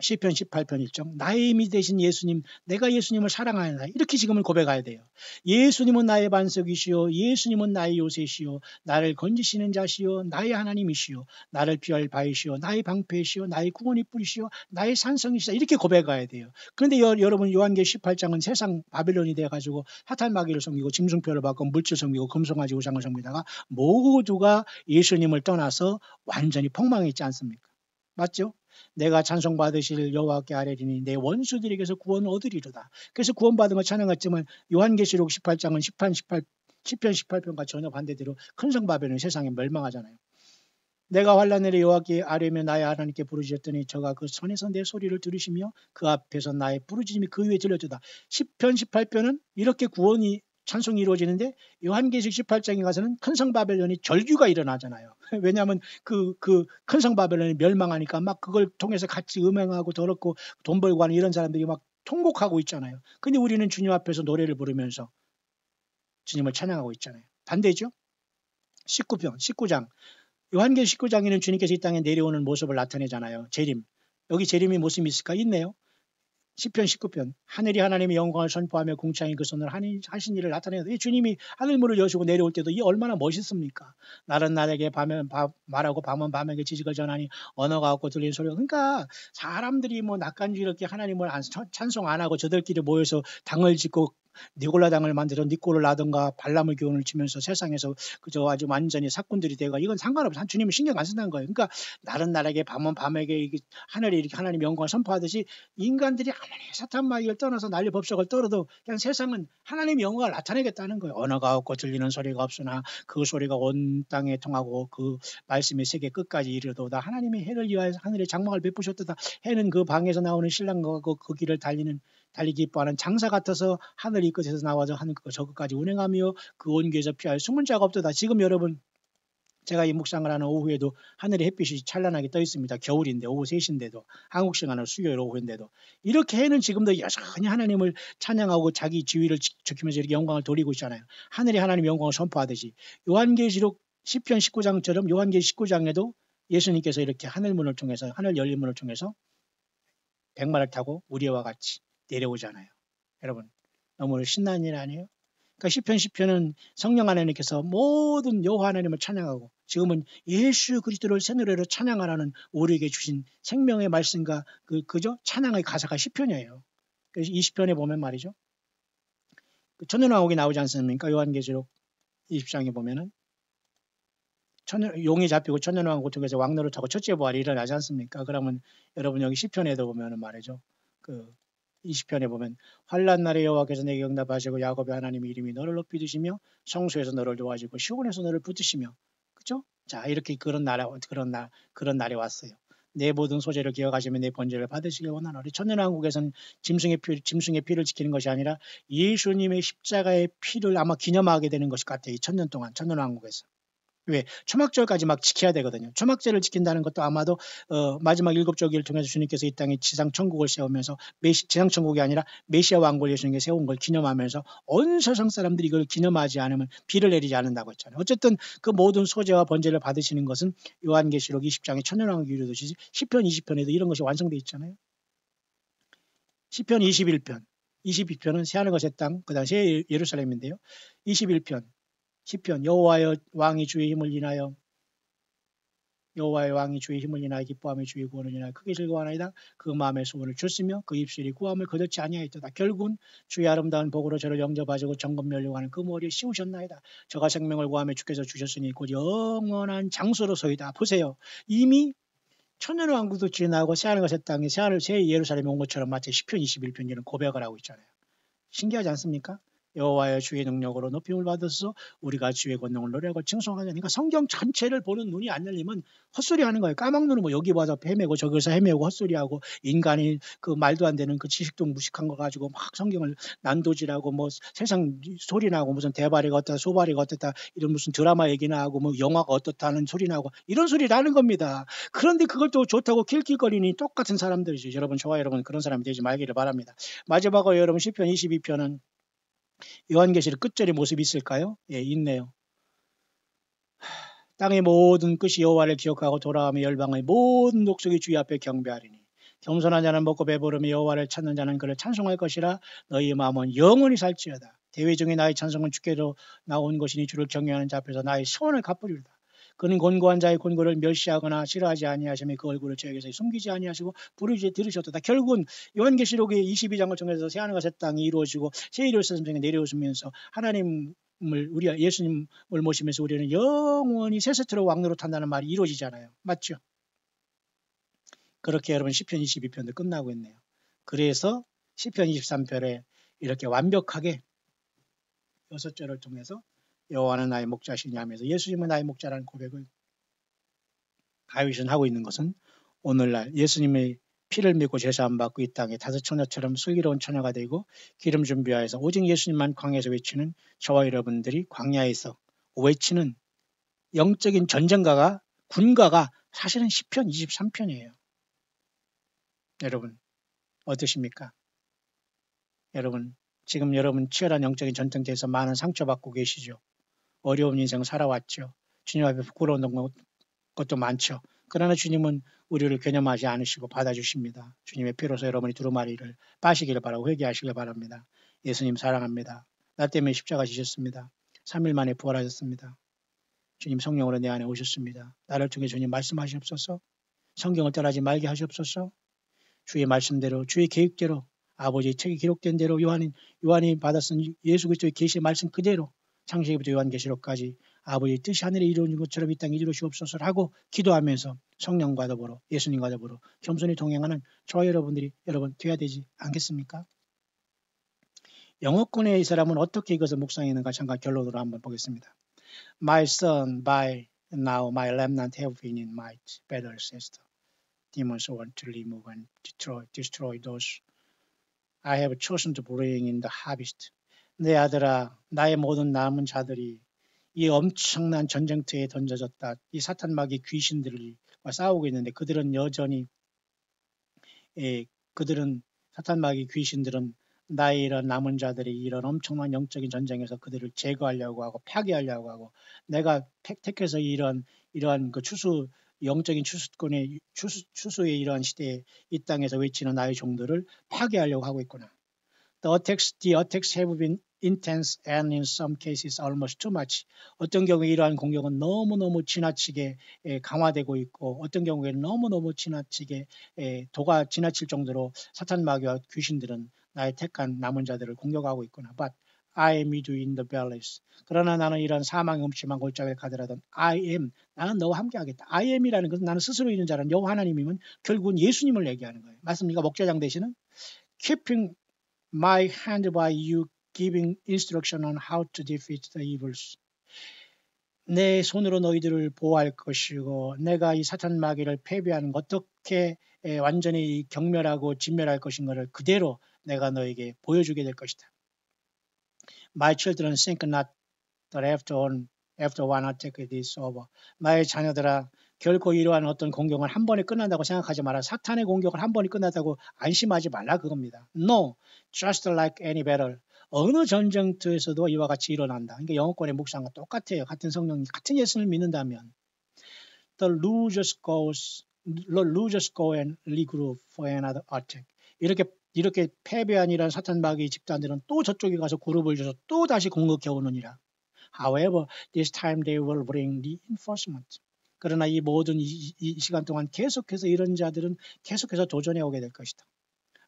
시편 18편 1정 나의 힘이 되신 예수님 내가 예수님을 사랑하나이다 이렇게 지금은 고백해야 돼요. 예수님은 나의 반석이시요 예수님은 나의 요새시요 나를 건지시는 자시요 나의 하나님이시요 나를 피할 바이시요 나의 방패시요 나의 구원의 뿌리시요 나의 산성이시다 이렇게 고백해야 돼요. 그런데 여러분 요한계시록 18장은 세상 바빌론이 돼가지고 사탄 마귀를 섬기고 짐승표를 받고 물질 섬기고 금송아지 우상을 섬기다가 모두가 예수님을 떠나서 완전히 폭망했지 않습니까? 맞죠? 내가 찬송받으실 여호와께 아뢰리니 내 원수들에게서 구원 얻으리로다. 그래서 구원받은 거 찬양했지만 요한계시록 18장은 시편 18편과 전혀 반대대로 큰 성 바벨론이 세상에 멸망하잖아요. 내가 환난날에 여호와께 아뢰며 나의 하나님께 부르짖었더니 저가 그 손에서 내 소리를 들으시며 그 앞에서 나의 부르짖음이 그 위에 들려주다. 시편 18편은 이렇게 구원이 찬송이 이루어지는데 요한계시록 18장에 가서는 큰 성 바벨론이 절규가 일어나잖아요. 왜냐하면 그 큰 성 바벨론이 멸망하니까 막 그걸 통해서 같이 음행하고 더럽고 돈 벌고 하는 이런 사람들이 막 통곡하고 있잖아요. 근데 우리는 주님 앞에서 노래를 부르면서 주님을 찬양하고 있잖아요. 반대죠? 19장 요한계시록 19장에는 주님께서 이 땅에 내려오는 모습을 나타내잖아요. 재림. 여기 재림의 모습이 있을까? 있네요. 시편 19편 하늘이 하나님의 영광을 선포하며 궁창이 그 손을 하신 일을 나타내는데 주님이 하늘문을 여시고 내려올 때도 이 얼마나 멋있습니까? 날은 날에게 말하고 밤은 밤에게 지식을 전하니 언어가 없고 들리는 소리가 그러니까 사람들이 뭐 낯간지 이렇게 하나님을 찬송 안 하고 저들끼리 모여서 당을 짓고 니골라 당을 만들어 니골을 나든가 발람을 교훈을 치면서 세상에서 그저 아주 완전히 사꾼들이 되고 이건 상관없어. 주님은 신경 안 쓴다는 거예요. 그러니까 날은 날에게 밤은 밤에게 하늘이 이렇게 하나님 영광을 선포하듯이 인간들이 아무리 사탄 마귀를 떠나서 난리 법석을 떨어도 그냥 세상은 하나님의 영광을 나타내겠다는 거예요. 언어가 없고 들리는 소리가 없으나 그 소리가 온 땅에 통하고 그 말씀의 세계 끝까지 이르도다. 하나님의 해를 위하여 하늘에 장막을 베푸셨도다. 해는 그 방에서 나오는 신랑과 그 길을 달리 기뻐하는 장사 같아서 하늘 이 끝에서 나와서 하늘 저 끝까지 운행하며 그 온교에서 피할 숨은 자가 없도다. 지금 여러분 제가 이 묵상을 하는 오후에도 하늘에 햇빛이 찬란하게 떠 있습니다. 겨울인데 오후 3시인데도 한국 시간으로 수요일 오후인데도 이렇게 해는 지금도 여전히 하나님을 찬양하고 자기 지위를 지키면서 이렇게 영광을 돌리고 있잖아요. 하늘이 하나님 영광을 선포하듯이 요한계시록 시편 19장처럼 요한계시록 19장에도 예수님께서 이렇게 하늘 문을 통해서 하늘 열린 문을 통해서 백마를 타고 우리와 같이 내려오잖아요. 여러분 너무 신나는 일 아니에요? 그러니까 시편은 성령 하나님께서 모든 여호와 하나님을 찬양하고 지금은 예수 그리스도를 새 노래로 찬양하라는 우리에게 주신 생명의 말씀과 그죠? 찬양의 가사가 시편이에요. 그래서 이 시편에 보면 말이죠. 천년왕국이 나오지 않습니까? 요한계시록 20장에 보면은 용이 잡히고 천년왕국 쪽에서 왕노를 타고 첫째 부활이 일어나지 않습니까? 그러면 여러분 여기 시편에도 보면은 말이죠. 이 시편에 보면 환난 날에 여호와께서 내게 응답하시고 야곱의 하나님 이름이 너를 높이 드시며 성소에서 너를 도와주고 시온에서 너를 붙드시며 그죠? 자 이렇게 그런 날이 왔어요. 내 모든 소재를 기억하시면 내 번제를 받으시길 원하노니 천년왕국에서는 짐승의 피를 지키는 것이 아니라 예수님의 십자가의 피를 아마 기념하게 되는 것일 것 같아요. 이 천년 동안 천년왕국에서. 왜? 초막절까지 막 지켜야 되거든요. 초막절을 지킨다는 것도 아마도 마지막 7조기를 통해서 주님께서 이 땅에 지상천국을 세우면서 지상천국이 아니라 메시아 왕국을 예수님께 세운 걸 기념하면서 온 세상 사람들이 이걸 기념하지 않으면 비를 내리지 않는다고 했잖아요. 어쨌든 그 모든 소재와 번제를 받으시는 것은 요한계시록 20장의 천년왕국이 이루어지듯이 시편 20편에도 이런 것이 완성되어 있잖아요. 시편 21편, 22편은 새하늘과 새 땅, 그 다음 새 예루살렘인데요. 21편 시편 여호와의 왕이 주의 힘을 인하여 기뻐하며 주의 구원을 인하여 크게 즐거워하나이다. 그 마음의 소원을 줬으며 그 입술이 구함을 거듭지 아니하였도다. 결국은 주의 아름다운 복으로 저를 영접하시고 정금 열려고 하는 그 머리에 씌우셨나이다. 저가 생명을 구하며 주께서 주셨으니 곧 영원한 장소로서이다. 보세요. 이미 천년왕국도 지나고 새하늘과 새 땅에 새 예루살렘에 온 것처럼 마치 시편 21편 이런 고백을 하고 있잖아요. 신기하지 않습니까? 여호와의 주의 능력으로 높임을 받아서 우리가 주의 권능을 노래하고 칭송하자. 그러니까 성경 전체를 보는 눈이 안 열리면 헛소리하는 거예요. 까막눈은 뭐 여기 와서 헤매고 저기서 헤매고 헛소리하고 인간이 그 말도 안 되는 그 지식도 무식한 거 가지고 막 성경을 난도질하고 뭐 세상 소리나고 무슨 대바리가 어떻다 소바리가 어떻다 이런 무슨 드라마 얘기나 하고 뭐 영화가 어떻다는 소리 나고 이런 소리를 하는 겁니다. 그런데 그걸 또 좋다고 킬킬거리니 똑같은 사람들이죠. 여러분 저와 여러분 그런 사람이 되지 말기를 바랍니다. 마지막으로 여러분 시편 22편은 요한계시록 끝절의 모습이 있을까요? 예, 있네요. 땅의 모든 끝이 여호와를 기억하고 돌아가며 열방의 모든 족속이 주의 앞에 경배하리니 겸손한 자는 먹고 배부르며 여호와를 찾는 자는 그를 찬송할 것이라. 너희의 마음은 영원히 살지어다. 대회 중에 나의 찬송은 주께로 나온 것이니 주를 경외하는 자 앞에서 나의 소원을 갚으리로다. 그는 곤고한 자의 곤고를 멸시하거나 싫어하지 아니하시며 그 얼굴을 저에게서 숨기지 아니하시고 부르짖어 들으셨도다. 결국은 요한계시록의 22장을 통해서 새하늘과 새 땅이 이루어지고 새 예루살렘에 내려오시면서 하나님을 우리가 예수님을 모시면서 우리는 영원히 세세토록 왕노로 탄다는 말이 이루어지잖아요. 맞죠? 그렇게 여러분 시편 22편도 끝나고 있네요. 그래서 시편 23편에 이렇게 완벽하게 6절을 통해서 여호와는 나의 목자시니 하면서 예수님은 나의 목자라는 고백을 다윗은 하고 있는 것은 오늘날 예수님의 피를 믿고 제사함 받고 이 땅에 다섯 처녀처럼 슬기로운 처녀가 되고 기름 준비하여서 오직 예수님만 광야에서 외치는 저와 여러분들이 광야에서 외치는 영적인 전쟁가가 군가가 사실은 시편 23편이에요. 여러분 어떠십니까? 여러분 지금 여러분 치열한 영적인 전쟁터에서 많은 상처받고 계시죠. 어려운 인생 살아왔죠. 주님 앞에 부끄러운 것도 많죠. 그러나 주님은 우리를 괴념하지 않으시고 받아주십니다. 주님의 피로서 여러분이 두루마리를 빠시기를 바라고 회개하시길 바랍니다. 예수님 사랑합니다. 나 때문에 십자가 지셨습니다. 3일 만에 부활하셨습니다. 주님 성령으로 내 안에 오셨습니다. 나를 통해 주님 말씀하시옵소서. 성경을 떠나지 말게 하시옵소서. 주의 말씀대로 주의 계획대로 아버지의 책이 기록된 대로 요한이 받았은 예수 그리스도의 계시의 말씀 그대로 창세기부터 요한계시록까지 아버지의 뜻이 하늘에 이루어진 것처럼 이 땅에 이루시옵소서 하고 기도하면서 성령과 더불어 예수님과 더불어 겸손히 동행하는 저와 여러분들이 여러분 돼야 되지 않겠습니까? 영어권의 이 사람은 어떻게 이것을 묵상했는가 잠깐 결론으로 한번 보겠습니다. My son, by now my remnant have been in might, better sister. Demons want to remove and destroy those I have chosen to bring in the harvest. 내 아들아, 나의 모든 남은 자들이 이 엄청난 전쟁터에 던져졌다. 이 사탄마귀 귀신들과 싸우고 있는데 그들은 여전히 사탄마귀 귀신들은 나의 이런 남은 자들이 이런 엄청난 영적인 전쟁에서 그들을 제거하려고 하고 파괴하려고 하고 내가 택해서 이러한 그 추수 영적인 추수의 이러한 시대에 이 땅에서 외치는 나의 종들을 파괴하려고 하고 있구나. The attacks have been intense and in some cases almost too much. 어떤 경우에 이러한 공격은 너무너무 지나치게 강화되고 있고 어떤 경우에는 너무너무 지나치게 도가 지나칠 정도로 사탄 마귀와 귀신들은 나의 택한 남은 자들을 공격하고 있구나. But I am with you in the valleys. 그러나 나는 이런 사망의 음침한 골짜기를 가더라도 I am, 나는 너와 함께하겠다. I am이라는 것은 나는 스스로 있는 자라는 여호와 하나님이면 결국은 예수님을 얘기하는 거예요. 맞습니까? 목자장 대신은 keeping my hand by you, giving instruction on how to defeat the evils. 내 손으로 너희들을 보호할 것이고 내가 이 사탄 마귀를 패배하는 어떻게 완전히 경멸하고 진멸할 것인가를 그대로 내가 너에게 보여주게 될 것이다. My children think not that after one attack it is over. 나의 자녀들아 결코 이러한 어떤 공격은 한 번에 끝난다고 생각하지 마라. 사탄의 공격은 한 번에 끝났다고 안심하지 말라 그겁니다. No, just like any battle. 어느 전쟁터에서도 이와 같이 일어난다. 그러니까 영어권의 묵상과 똑같아요. 같은 성령, 같은 예수를 믿는다면 the losers go and regroup for another attack. 이렇게 패배한 이런 사탄 마귀 집단들은 또 저쪽에 가서 그룹을 줘서 또 다시 공격해 오느니라. However, this time they will bring reinforcement. 그러나 이 모든 이 시간 동안 계속해서 이런 자들은 계속해서 도전해 오게 될 것이다.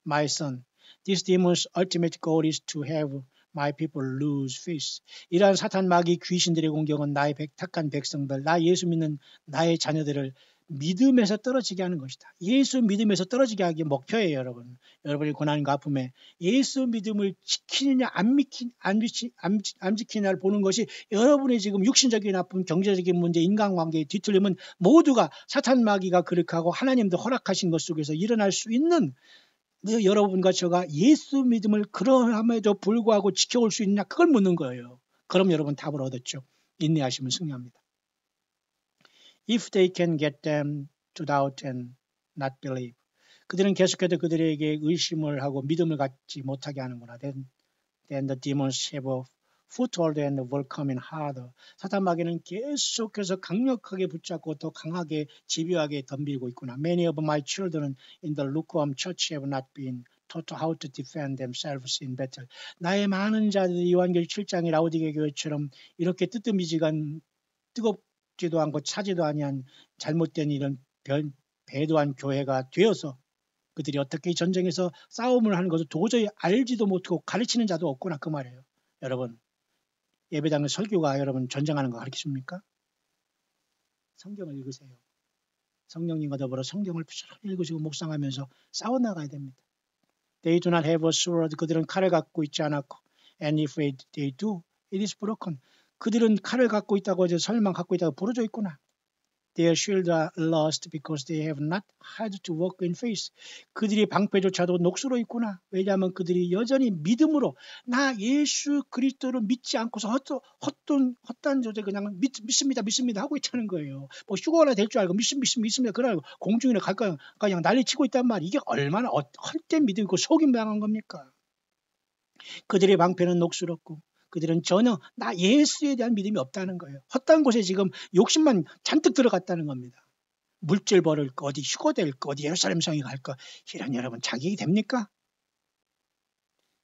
My son, this demon's ultimate goal is to have my people lose faith. 이러한 사탄 마귀 귀신들의 공격은 나의 택한 백성들, 나 예수 믿는 나의 자녀들을 믿음에서 떨어지게 하는 것이다. 예수 믿음에서 떨어지게 하기 목표예요, 여러분. 여러분의 고난과 아픔에 예수 믿음을 지키느냐 안 지키느냐를 보는 것이 여러분의 지금 육신적인 아픔, 경제적인 문제, 인간관계의 뒤틀림은 모두가 사탄 마귀가 그렇게 하고 하나님도 허락하신 것 속에서 일어날 수 있는 여러분과 저가 예수 믿음을 그러함에도 불구하고 지켜올 수 있느냐 그걸 묻는 거예요. 그럼 여러분 답을 얻었죠. 인내하시면 승리합니다. If they can get them to doubt and not believe. 그들은 계속해서 그들에게 의심을 하고 믿음을 갖지 못하게 하는구나. Then the demons have a foothold and will come in harder. 사탄 마귀는 계속해서 강력하게 붙잡고 더 강하게 집요하게 덤비고 있구나. Many of my children in the lukewarm church have not been taught how to defend themselves in battle. 나의 많은 자들이 요한계시록 7장의 라오디게 교회처럼 이렇게 뜨뜻미지간 뜨겁지도 않고 차지도 아니한 잘못된 이런 배도한 교회가 되어서 그들이 어떻게 전쟁에서 싸움을 하는 것을 도저히 알지도 못하고 가르치는 자도 없구나 그 말이에요. 여러분 예배당의 설교가 여러분 전쟁하는 거 가르치십니까? 성경을 읽으세요. 성령님과 더불어 성경을 부지런히 읽으시고 묵상하면서 싸워나가야 됩니다. They do not have a sword. 그들은 칼을 갖고 있지 않았고 and if they do, it is broken. 그들은 칼을 갖고 있다고 이제 설만 갖고 있다고 부러져 있구나. Their shields are lost because they have not had to walk in faith. 그들이 방패조차도 녹수로 있구나. 왜냐하면 그들이 여전히 믿음으로 나 예수 그리스도를 믿지 않고서 헛단 조제 그냥 믿습니다 하고 있다는 거예요. 뭐 휴거나 될 줄 알고 믿습니다. 그러고 공중이나 갈까 그냥 난리치고 있단 말이에요. 이게 얼마나 헛된 믿음이고 속임 당한 겁니까? 그들의 방패는 녹수롭고 그들은 전혀 나 예수에 대한 믿음이 없다는 거예요. 헛단 곳에 지금 욕심만 잔뜩 들어갔다는 겁니다. 물질 벌을 거, 어디 휴거 될 거, 어디 예루살렘 성에 갈 거. 이런 여러분 자격이 됩니까?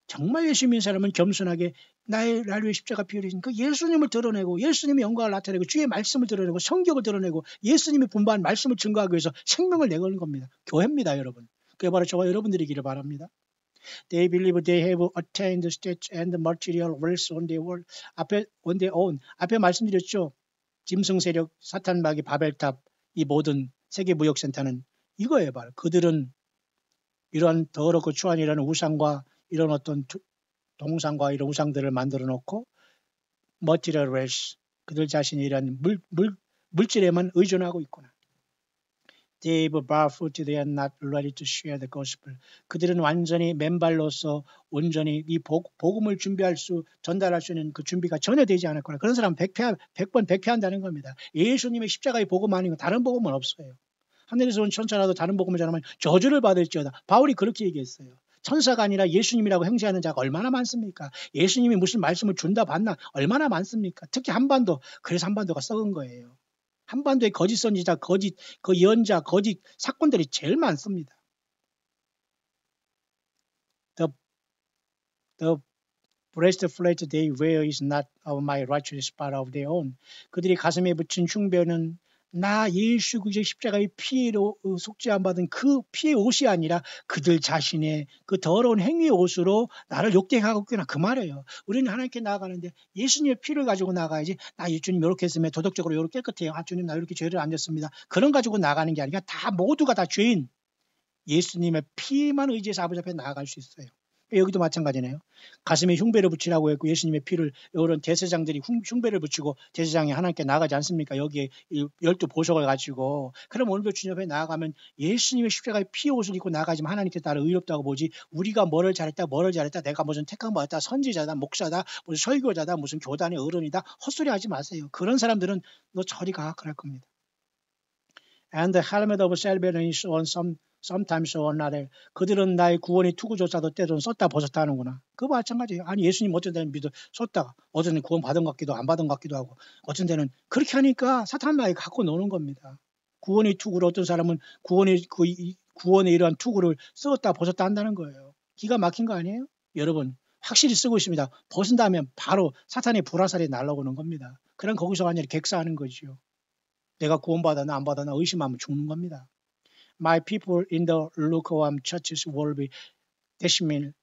정말 예수 믿는 사람은 겸손하게 나를 위해 십자가 피우신 그 예수님을 드러내고 예수님의 영광을 나타내고 주의 말씀을 드러내고 성경을 드러내고 예수님이 분부한 말씀을 증거하기 위해서 생명을 내거는 겁니다. 교회입니다, 여러분. 그게 바로 저와 여러분들이기를 바랍니다. They believe they have attained state and material wealth on their world. on their own. 앞에 말씀드렸죠. 짐승 세력, 사탄 마귀, 바벨탑, 이 모든 세계 무역센터는 이거예요, 바로. 그들은 이런 더럽고 추한 이런 우상과 이런 어떤 동상과 이런 우상들을 만들어 놓고 material wealth, 그들 자신이 이런 물질에만 의존하고 있구나. They were barefoot, they are not ready to share the gospel. 그들은 완전히 맨발로서 온전히 이 복음을 전달할 수 있는 그 준비가 전혀 되지 않았구나. 그런 사람은 100번 백패한다는 겁니다. 예수님의 십자가의 복음 아니고 다른 복음은 없어요. 하늘에서 온 천사라도 다른 복음을 전하면 저주를 받을지어다. 바울이 그렇게 얘기했어요. 천사가 아니라 예수님이라고 행세하는 자가 얼마나 많습니까? 예수님이 무슨 말씀을 준다 받나 얼마나 많습니까? 특히 한반도, 그래서 한반도가 썩은 거예요. 한반도에 거짓 선지자, 거짓 그 예언자, 거짓 사건들이 제일 많습니다. The breastplate they wear is not of my righteousness but of their own. 그들이 가슴에 붙인 흉배는 나 예수 그리스도의 십자가의 피로 속죄함 받은 그 피의 옷이 아니라 그들 자신의 그 더러운 행위의 옷으로 나를 욕되하고 있구나 그 말이에요. 우리는 하나님께 나아가는데 예수님의 피를 가지고 나가야지. 나 예수님 이렇게 했으면 도덕적으로 이렇게 깨끗해요. 아 주님 나 이렇게 죄를 안 졌습니다. 그런 가지고 나가는 게 아니라 다 모두가 다 죄인. 예수님의 피만 의지해서 아버지 앞에 나아갈 수 있어요. 여기도 마찬가지네요. 가슴에 흉배를 붙이라고 했고 예수님의 피를 이런 대제사장들이 흉배를 붙이고 제사장이 하나님께 나가지 않습니까? 여기에 12 보석을 가지고. 그럼 오늘도 주님 앞에 나아가면 예수님의 십자가의 피의 옷을 입고 나가지만 하나님께 나를 의롭다고 보지 우리가 뭐를 잘했다 내가 무슨 택함 받았다 선지자다 목사다 무슨 설교자다 무슨 교단의 어른이다 헛소리 하지 마세요. 그런 사람들은 너 저리 가 그럴 겁니다. And the helmet of salvation is on sometimes or another. 그들은 나의 구원의 투구조차도 때로는 썼다 벗었다 하는구나. 그거 마찬가지예요. 아니 예수님 어쩐 데는 믿어 썼다가 어쩐 데는 구원 받은 것 같기도 안 받은 것 같기도 하고 어쩐 데는 그렇게 하니까 사탄마에 갖고 노는 겁니다. 구원의 투구를 어떤 사람은 구원의 이러한 투구를 썼다 벗었다 한다는 거예요. 기가 막힌 거 아니에요? 여러분 확실히 쓰고 있습니다. 벗은 다음에 바로 사탄의 불화살이 날아오는 겁니다. 그럼 거기서 완전히 객사하는 거죠. 내가 구원받았나 안 받았나 의심하면 죽는 겁니다. My people in the lukewarm churches will be decimated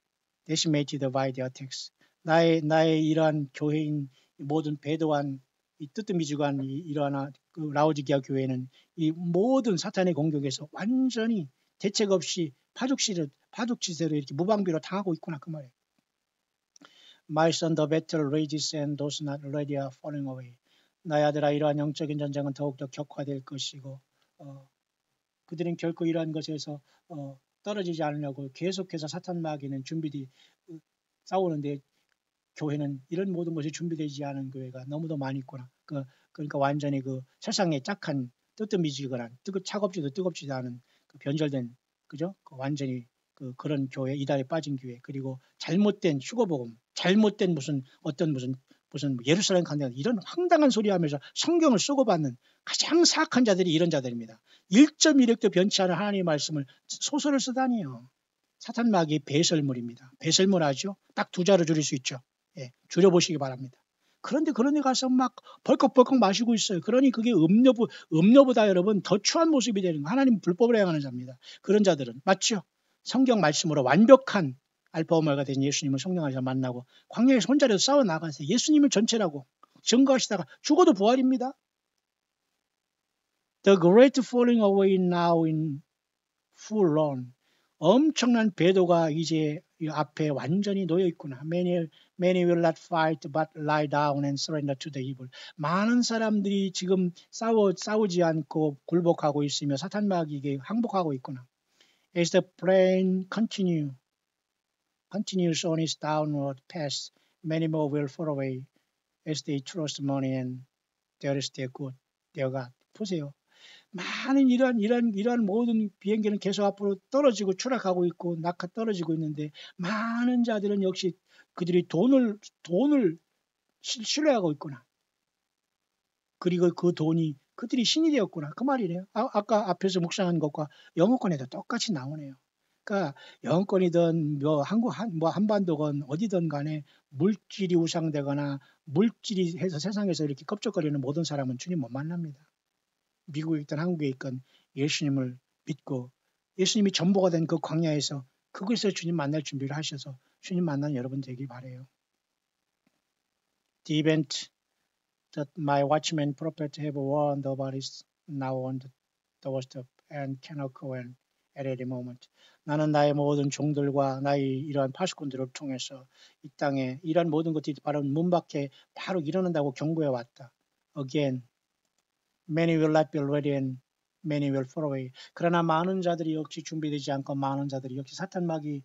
by their attacks. 나의 이러한 교회인 모든 배도한 이 뜨뜻미지간 이러한 그 라오디게아 교회는 이 모든 사탄의 공격에서 완전히 대책 없이 파죽지세로 이렇게 무방비로 당하고 있구나 그 말이에요. My son, the battle rages and those not ready are falling away. 나의 아들아 이러한 영적인 전쟁은 더욱더 격화될 것이고 그들은 결코 이러한 것에서 떨어지지 않으려고 계속해서 사탄 마귀는 준비돼 싸우는데 교회는 이런 모든 것이 준비되지 않은 교회가 너무도 많이 있구나. 그러니까 완전히 그 세상에 짝한 뜨뜻미지근한 차갑지도 뜨겁지도 않은 그 변절된 그죠? 완전히 그런 교회 이달에 빠진 교회 그리고 잘못된 휴거복음 잘못된 무슨 예루살렘 간다 이런 황당한 소리 하면서 성경을 쓰고 받는 가장 사악한 자들이 이런 자들입니다. 1.1획도 변치 않은 하나님의 말씀을 소설을 쓰다니요. 사탄 마귀의 배설물입니다. 배설물 아죠? 딱 2자로 줄일 수 있죠. 예, 줄여보시기 바랍니다. 그런데 그런 데 가서 막 벌컥벌컥 마시고 있어요. 그러니 그게 음료보다 여러분 더 추한 모습이 되는 거. 하나님 불법을 행하는 자입니다. 그런 자들은 맞죠? 성경 말씀으로 완벽한 알파 오메가가 된 예수님을 성령 안에서 만나고 광야에서 혼자라도 싸워 나가세요. 예수님을 전체라고 증거하시다가 죽어도 부활입니다. The great falling away now in full on. 엄청난 배도가 이제 이 앞에 완전히 놓여 있구나. Many will not fight but lie down and surrender to the evil. 많은 사람들이 지금 싸우지 않고 굴복하고 있으며 사탄 마귀에게 항복하고 있구나. As the plane continues on its downward path, many more will fall away as they trust money and there is their good, their God. 보세요. 많은 이러한 모든 비행기는 계속 앞으로 떨어지고 추락하고 있고 낙하 떨어지고 있는데 많은 자들은 역시 그들이 돈을 신뢰하고 있구나. 그리고 그 돈이 그들이 신이 되었구나. 그 말이래요. 아까 앞에서 묵상한 것과 영어권에도 똑같이 나오네요. 그러니까 영어권이든 한반도건 어디든 간에 물질이 우상되거나 물질이 해서 세상에서 이렇게 껍적거리는 모든 사람은 주님 못 만납니다. 미국에 있든 한국에 있건 예수님을 믿고 예수님이 전부가 된 그 광야에서 그곳에서 주님 만날 준비를 하셔서 주님 만나는 여러분 되길 바라요. The event that my watchman prophet have warned about is now on the doorstep and can occur at any moment. 나는 나의 모든 종들과 나의 이러한 파수꾼들을 통해서 이 땅에 이러한 모든 것들이 바로 문 밖에 바로 일어난다고 경고해 왔다. Again. Many will not be ready and many will fall away. 그러나 많은 자들이 역시 준비되지 않고 많은 자들이 역시 사탄 마귀로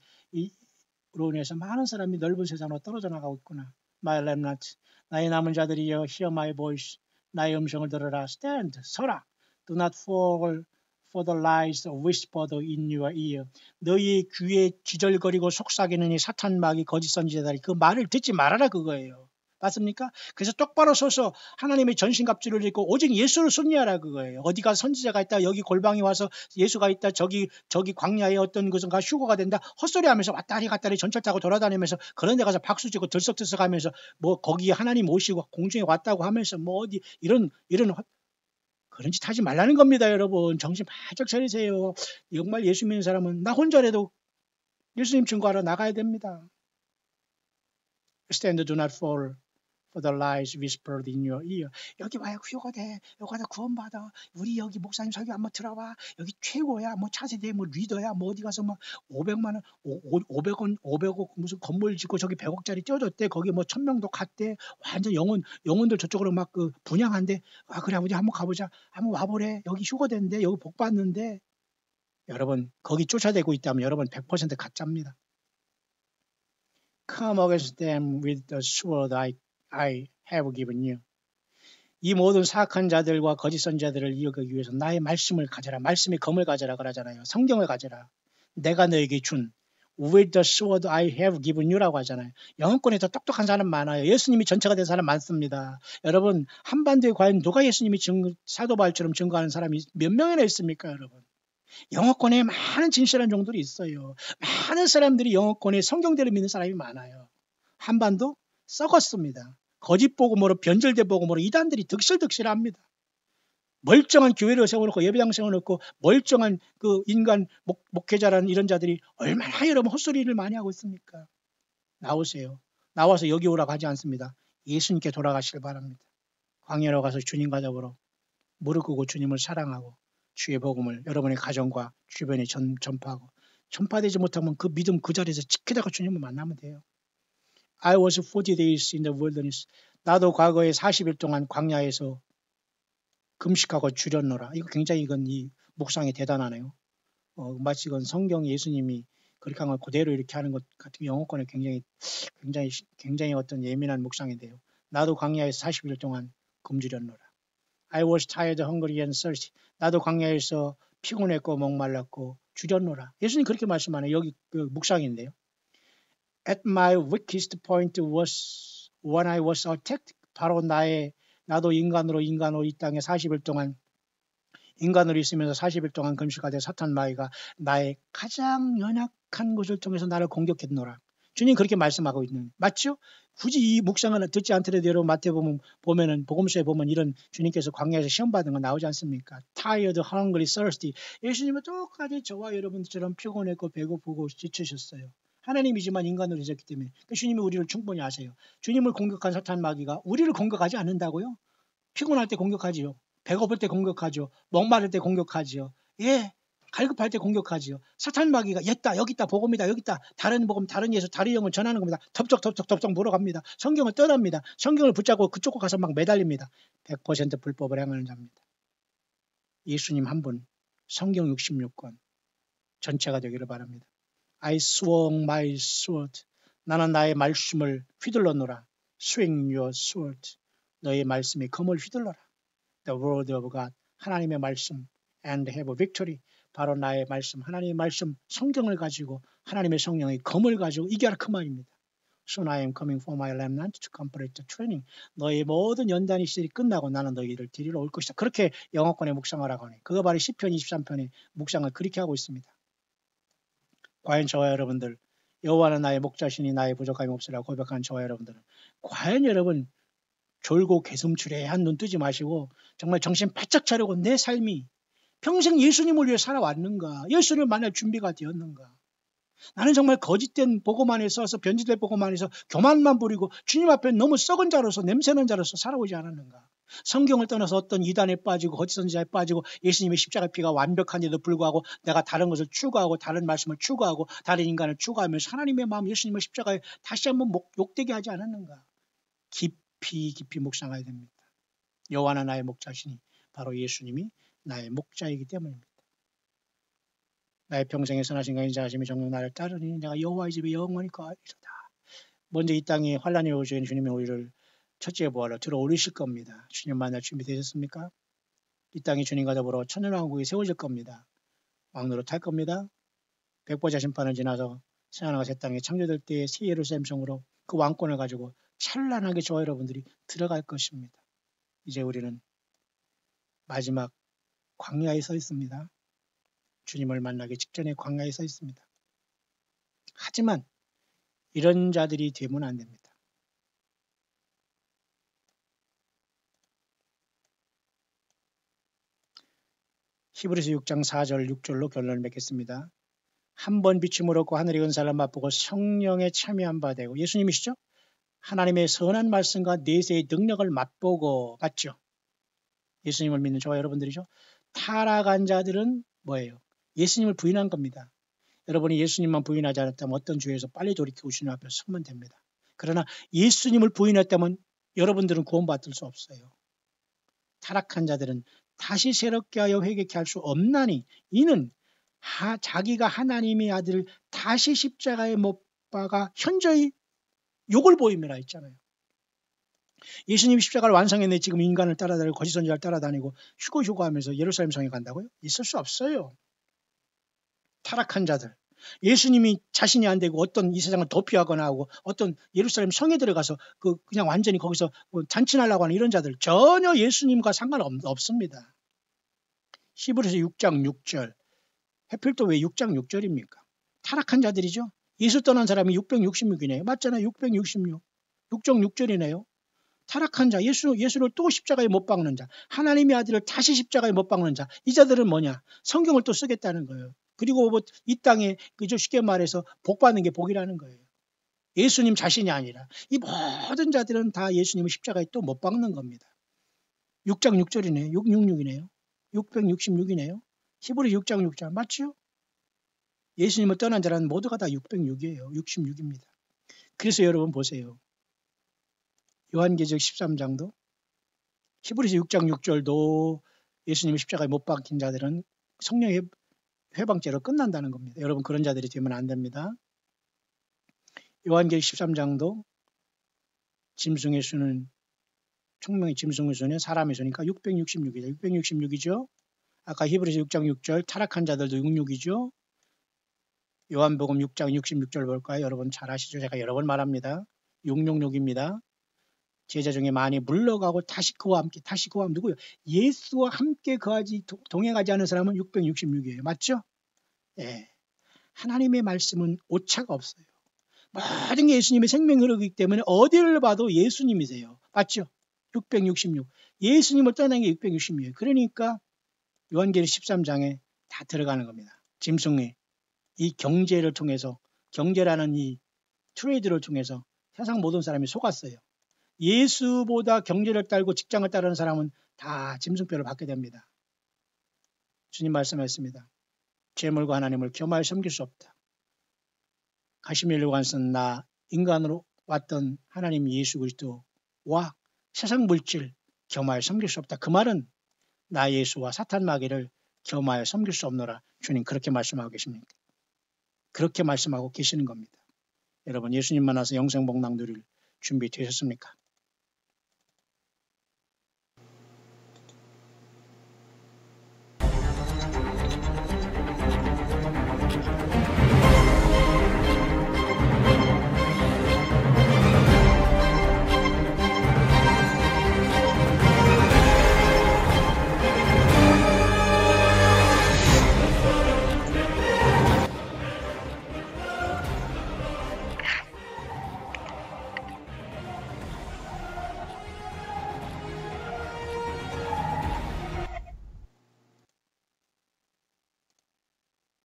인해서 많은 사람이 넓은 세상으로 떨어져 나가고 있구나. My remnant, 나의 남은 자들이여 hear my voice. 나의 음성을 들으라. Stand, 서라. Do not fall for the lies whispered in your ear. 너희의 귀에 기절거리고 속삭이는 이 사탄 마귀 거짓 선지자들이 그 말을 듣지 말아라 그거예요. 맞습니까? 그래서 똑바로 서서 하나님의 전신갑주를 입고 오직 예수를 순리하라 그거예요. 어디가 선지자가 있다, 여기 골방에 와서 예수가 있다, 저기 광야에 어떤 곳은 가 휴거가 된다, 헛소리하면서 왔다리 갔다리 전철 타고 돌아다니면서 그런 데 가서 박수치고 들썩들썩하면서 뭐 거기에 하나님 모시고 공중에 왔다고 하면서 뭐 어디 이런 그런 짓 하지 말라는 겁니다. 여러분 정신 바짝 차리세요. 정말 예수 믿는 사람은 나 혼자라도 예수님 증거하러 나가야 됩니다. Stand, do not fall for the lies whispered in your ear. 여기 와야 휴거돼. 여기 가서 구원받아. 우리 여기 목사님 설교 한번 들어봐. 여기 최고야. 뭐 차세대 뭐 리더야. 뭐 어디 가서 뭐 500만 원, 500억 무슨 건물 짓고 저기 100억짜리 쪄줬대. 거기 뭐 1000명도 갔대. 완전 영혼들 저쪽으로 막 그 분양한대. 아 그래 우리 한번 가보자. 한번 와보래. 여기 휴거된대. 여기 복 받는데. 여러분 거기 쫓아대고 있다면 여러분 100% 가짜입니다. Come against them with the sword I have given you. 이 모든 사악한 자들과 거짓 선자들을 이어가기 위해서 나의 말씀을 가져라. 말씀의 검을 가져라 그러잖아요. 성경을 가져라. 내가 너에게 준 with the sword I have given you라고 하잖아요. 영어권에 더 똑똑한 사람 많아요. 예수님이 전체가 된 사람 많습니다. 여러분 한반도에 과연 누가 예수님이 사도 바울처럼 증거하는 사람이 몇 명이나 있습니까 여러분? 영어권에 많은 진실한 종들이 있어요. 많은 사람들이 영어권에 성경대로 믿는 사람이 많아요. 한반도 썩었습니다. 거짓 복음으로 변절된 복음으로 이단들이 득실득실합니다. 멀쩡한 교회를 세워놓고 예배당 세워놓고 멀쩡한 그 인간 목회자라는 이런 자들이 얼마나 여러분 헛소리를 많이 하고 있습니까? 나오세요. 나와서 여기 오라고 하지 않습니다. 예수님께 돌아가시길 바랍니다. 광야로 가서 주님과 더불어 무릎 꿇고 주님을 사랑하고 주의 복음을 여러분의 가정과 주변에 전파하고 전파되지 못하면 그 믿음 그 자리에서 지키다가 주님을 만나면 돼요. I was 40 days in the wilderness. 나도 과거에 40일 동안 광야에서 금식하고 줄였노라. 이거 굉장히 이 묵상이 대단하네요. 마치 이건 성경 예수님이 그렇게 한 걸 그대로 이렇게 하는 것 같은 영어권에 굉장히 어떤 예민한 묵상인데요. 나도 광야에서 40일 동안 굶주렸노라. I was tired, hungry and thirsty. 나도 광야에서 피곤했고 목말랐고 줄였노라. 예수님 그렇게 말씀하네요. 여기 그 묵상인데요. At my weakest point was when I was attacked. 바로 나도 인간으로 이 땅에 40일 동안 인간으로 있으면서 40일 동안 금식하되 사탄 마귀가 나의 가장 연약한 곳을 통해서 나를 공격했노라. 주님 그렇게 말씀하고 있는 맞죠? 굳이 이 묵상을 듣지 않더라도 여러분 마태복음 보면은 복음서에 보면 이런 주님께서 광야에서 시험 받은 거 나오지 않습니까? Tired, hungry, thirsty. 예수님은 똑같이 저와 여러분들처럼 피곤했고 배고프고 지치셨어요. 하나님이지만 인간으로 있었기 때문에 주님이 우리를 충분히 아세요. 주님을 공격한 사탄 마귀가 우리를 공격하지 않는다고요? 피곤할 때 공격하지요. 배고플 때 공격하죠. 목마를 때 공격하지요. 예, 갈급할 때 공격하지요. 사탄 마귀가 여기다 여기 있다 복음이다 여기 있다 다른 복음 다른 예수 다른 영을 전하는 겁니다. 덥석 물어갑니다. 성경을 떠납니다. 성경을 붙잡고 그쪽으로 가서 막 매달립니다. 100% 불법을 행하는 자입니다. 예수님 한 분 성경 66권 전체가 되기를 바랍니다. I swung my sword. 나는 나의 말씀을 휘둘러노라. Swing your sword. 너의 말씀의 검을 휘둘러라. The word of God. 하나님의 말씀. And have victory. 바로 나의 말씀, 하나님의 말씀, 성경을 가지고 하나님의 성령의 검을 가지고 이겨라 그 말입니다. Soon I am coming for my remnant to complete the training. 너의 모든 연단의 시절이 끝나고 나는 너희를 데리러 올 것이다. 그렇게 영어권에 묵상하라고 하네. 그거 바로 시편 23편의 묵상을 그렇게 하고 있습니다. 과연 저와 여러분들 여호와는 나의 목자시니 나의 부족함이 없으라 고백한 저와 여러분들은 과연 여러분 졸고 개슴츠레한 눈 뜨지 마시고 정말 정신 바짝 차리고 내 삶이 평생 예수님을 위해 살아왔는가? 예수를 만날 준비가 되었는가? 나는 정말 거짓된 복음 안에 서서 변질된 복음 안에서 교만만 부리고 주님 앞에 너무 썩은 자로서 냄새나는 자로서 살아오지 않았는가? 성경을 떠나서 어떤 이단에 빠지고 거짓 선지자에 빠지고 예수님의 십자가 피가 완벽한데도 불구하고 내가 다른 것을 추구하고 다른 말씀을 추구하고 다른 인간을 추구하면서 하나님의 마음 예수님의 십자가에 다시 한번 욕되게 하지 않았는가? 깊이 묵상해야 됩니다. 여호와는 나의 목자시니 바로 예수님이 나의 목자이기 때문입니다. 나의 평생에 선하신가 인자하심이 정녕 나를 따르니 내가 여호와의 집에 영원히 거하리로다. 먼저 이 땅에 환난이 오시는 주님의 우리를 첫째 부활로 들어올리실 겁니다. 주님 만날 준비 되셨습니까? 이 땅에 주님과 더불어 천년왕국이 세워질 겁니다. 왕노릇 할 겁니다. 백보자 심판을 지나서 새하늘과 새 땅에 창조될 때의 새 예루살렘 성으로 그 왕권을 가지고 찬란하게 저와 여러분들이 들어갈 것입니다. 이제 우리는 마지막 광야에 서 있습니다. 주님을 만나기 직전에 광야에 서 있습니다. 하지만 이런 자들이 되면 안 됩니다. 히브리서 6장 4절 6절로 결론을 맺겠습니다. 한 번 비춤을 얻고 하늘의 은사를 맛보고 성령에 참여한 바 되고, 예수님이시죠? 하나님의 선한 말씀과 내세의 능력을 맛보고, 맞죠? 예수님을 믿는 저와 여러분들이죠. 타락한 자들은 뭐예요? 예수님을 부인한 겁니다. 여러분이 예수님만 부인하지 않았다면 어떤 죄에서 빨리 돌이켜 주님 앞에 서면 됩니다. 그러나 예수님을 부인했다면 여러분들은 구원받을 수 없어요. 타락한 자들은 다시 새롭게 하여 회개케 할 수 없나니, 이는 자기가 하나님의 아들을 다시 십자가에 못 박아 현저히 욕을 보임이라 했잖아요. 예수님이 십자가를 완성했네. 지금 인간을 따라다니고 거짓 선지자를 따라다니고 휴거 하면서 예루살렘 성에 간다고요? 있을 수 없어요. 타락한 자들, 예수님이 자신이 안 되고 어떤 이 세상을 도피하거나 하고 어떤 예루살렘 성에 들어가서 그냥 완전히 거기서 잔치하려고 하는 이런 자들, 전혀 예수님과 상관없습니다. 히브리서 6장 6절, 하필 또 왜 6장 6절입니까? 타락한 자들이죠. 예수 떠난 사람이 666이네요. 맞잖아요. 666. 6장 6절이네요. 타락한 자, 예수를 또 십자가에 못 박는 자, 하나님의 아들을 다시 십자가에 못 박는 자, 이 자들은 뭐냐? 성경을 또 쓰겠다는 거예요. 그리고 이 땅에 그저 쉽게 말해서 복 받는 게 복이라는 거예요. 예수님 자신이 아니라 이 모든 자들은 다 예수님을 십자가에 또 못 박는 겁니다. 6장 6절이네요. 666이네요. 666이네요. 히브리 6장 6절 맞죠? 예수님을 떠난 자는 모두가 다 606이에요. 66입니다. 그래서 여러분 보세요. 요한계시록 13장도 히브리서 6장 6절도 예수님이 십자가에 못 박힌 자들은 성령의 회방죄로 끝난다는 겁니다. 여러분 그런 자들이 되면 안 됩니다. 요한계시록 13장도 짐승의 수는 총명의 짐승의 수는 사람의 수니까 666이죠. 666이죠. 아까 히브리서 6장 6절 타락한 자들도 66이죠. 요한복음 6장 66절 볼까요? 여러분 잘 아시죠? 제가 여러 번 말합니다. 666입니다. 제자 중에 많이 물러가고 다시 그와 함께 누구요? 예수와 함께 동행하지 않은 사람은 666이에요. 맞죠? 예. 하나님의 말씀은 오차가 없어요. 모든 게 예수님의 생명이 흐르기 때문에 어디를 봐도 예수님이세요. 맞죠? 666. 예수님을 떠난 게 666이에요. 그러니까 요한계시록 13장에 다 들어가는 겁니다. 짐승의 이 경제를 통해서, 경제라는 이 트레이드를 통해서 세상 모든 사람이 속았어요. 예수보다 경제를 따르고 직장을 따르는 사람은 다 짐승뼈를 받게 됩니다. 주님 말씀하셨습니다. 재물과 하나님을 겸하여 섬길 수 없다. 가시멜 요한son 나 인간으로 왔던 하나님 예수 그리스도와 세상 물질 겸하여 섬길 수 없다. 그 말은 나 예수와 사탄 마귀를 겸하여 섬길 수 없노라. 주님 그렇게 말씀하고 계십니까? 그렇게 말씀하고 계시는 겁니다. 여러분 예수님 만나서 영생복락 누릴 준비 되셨습니까?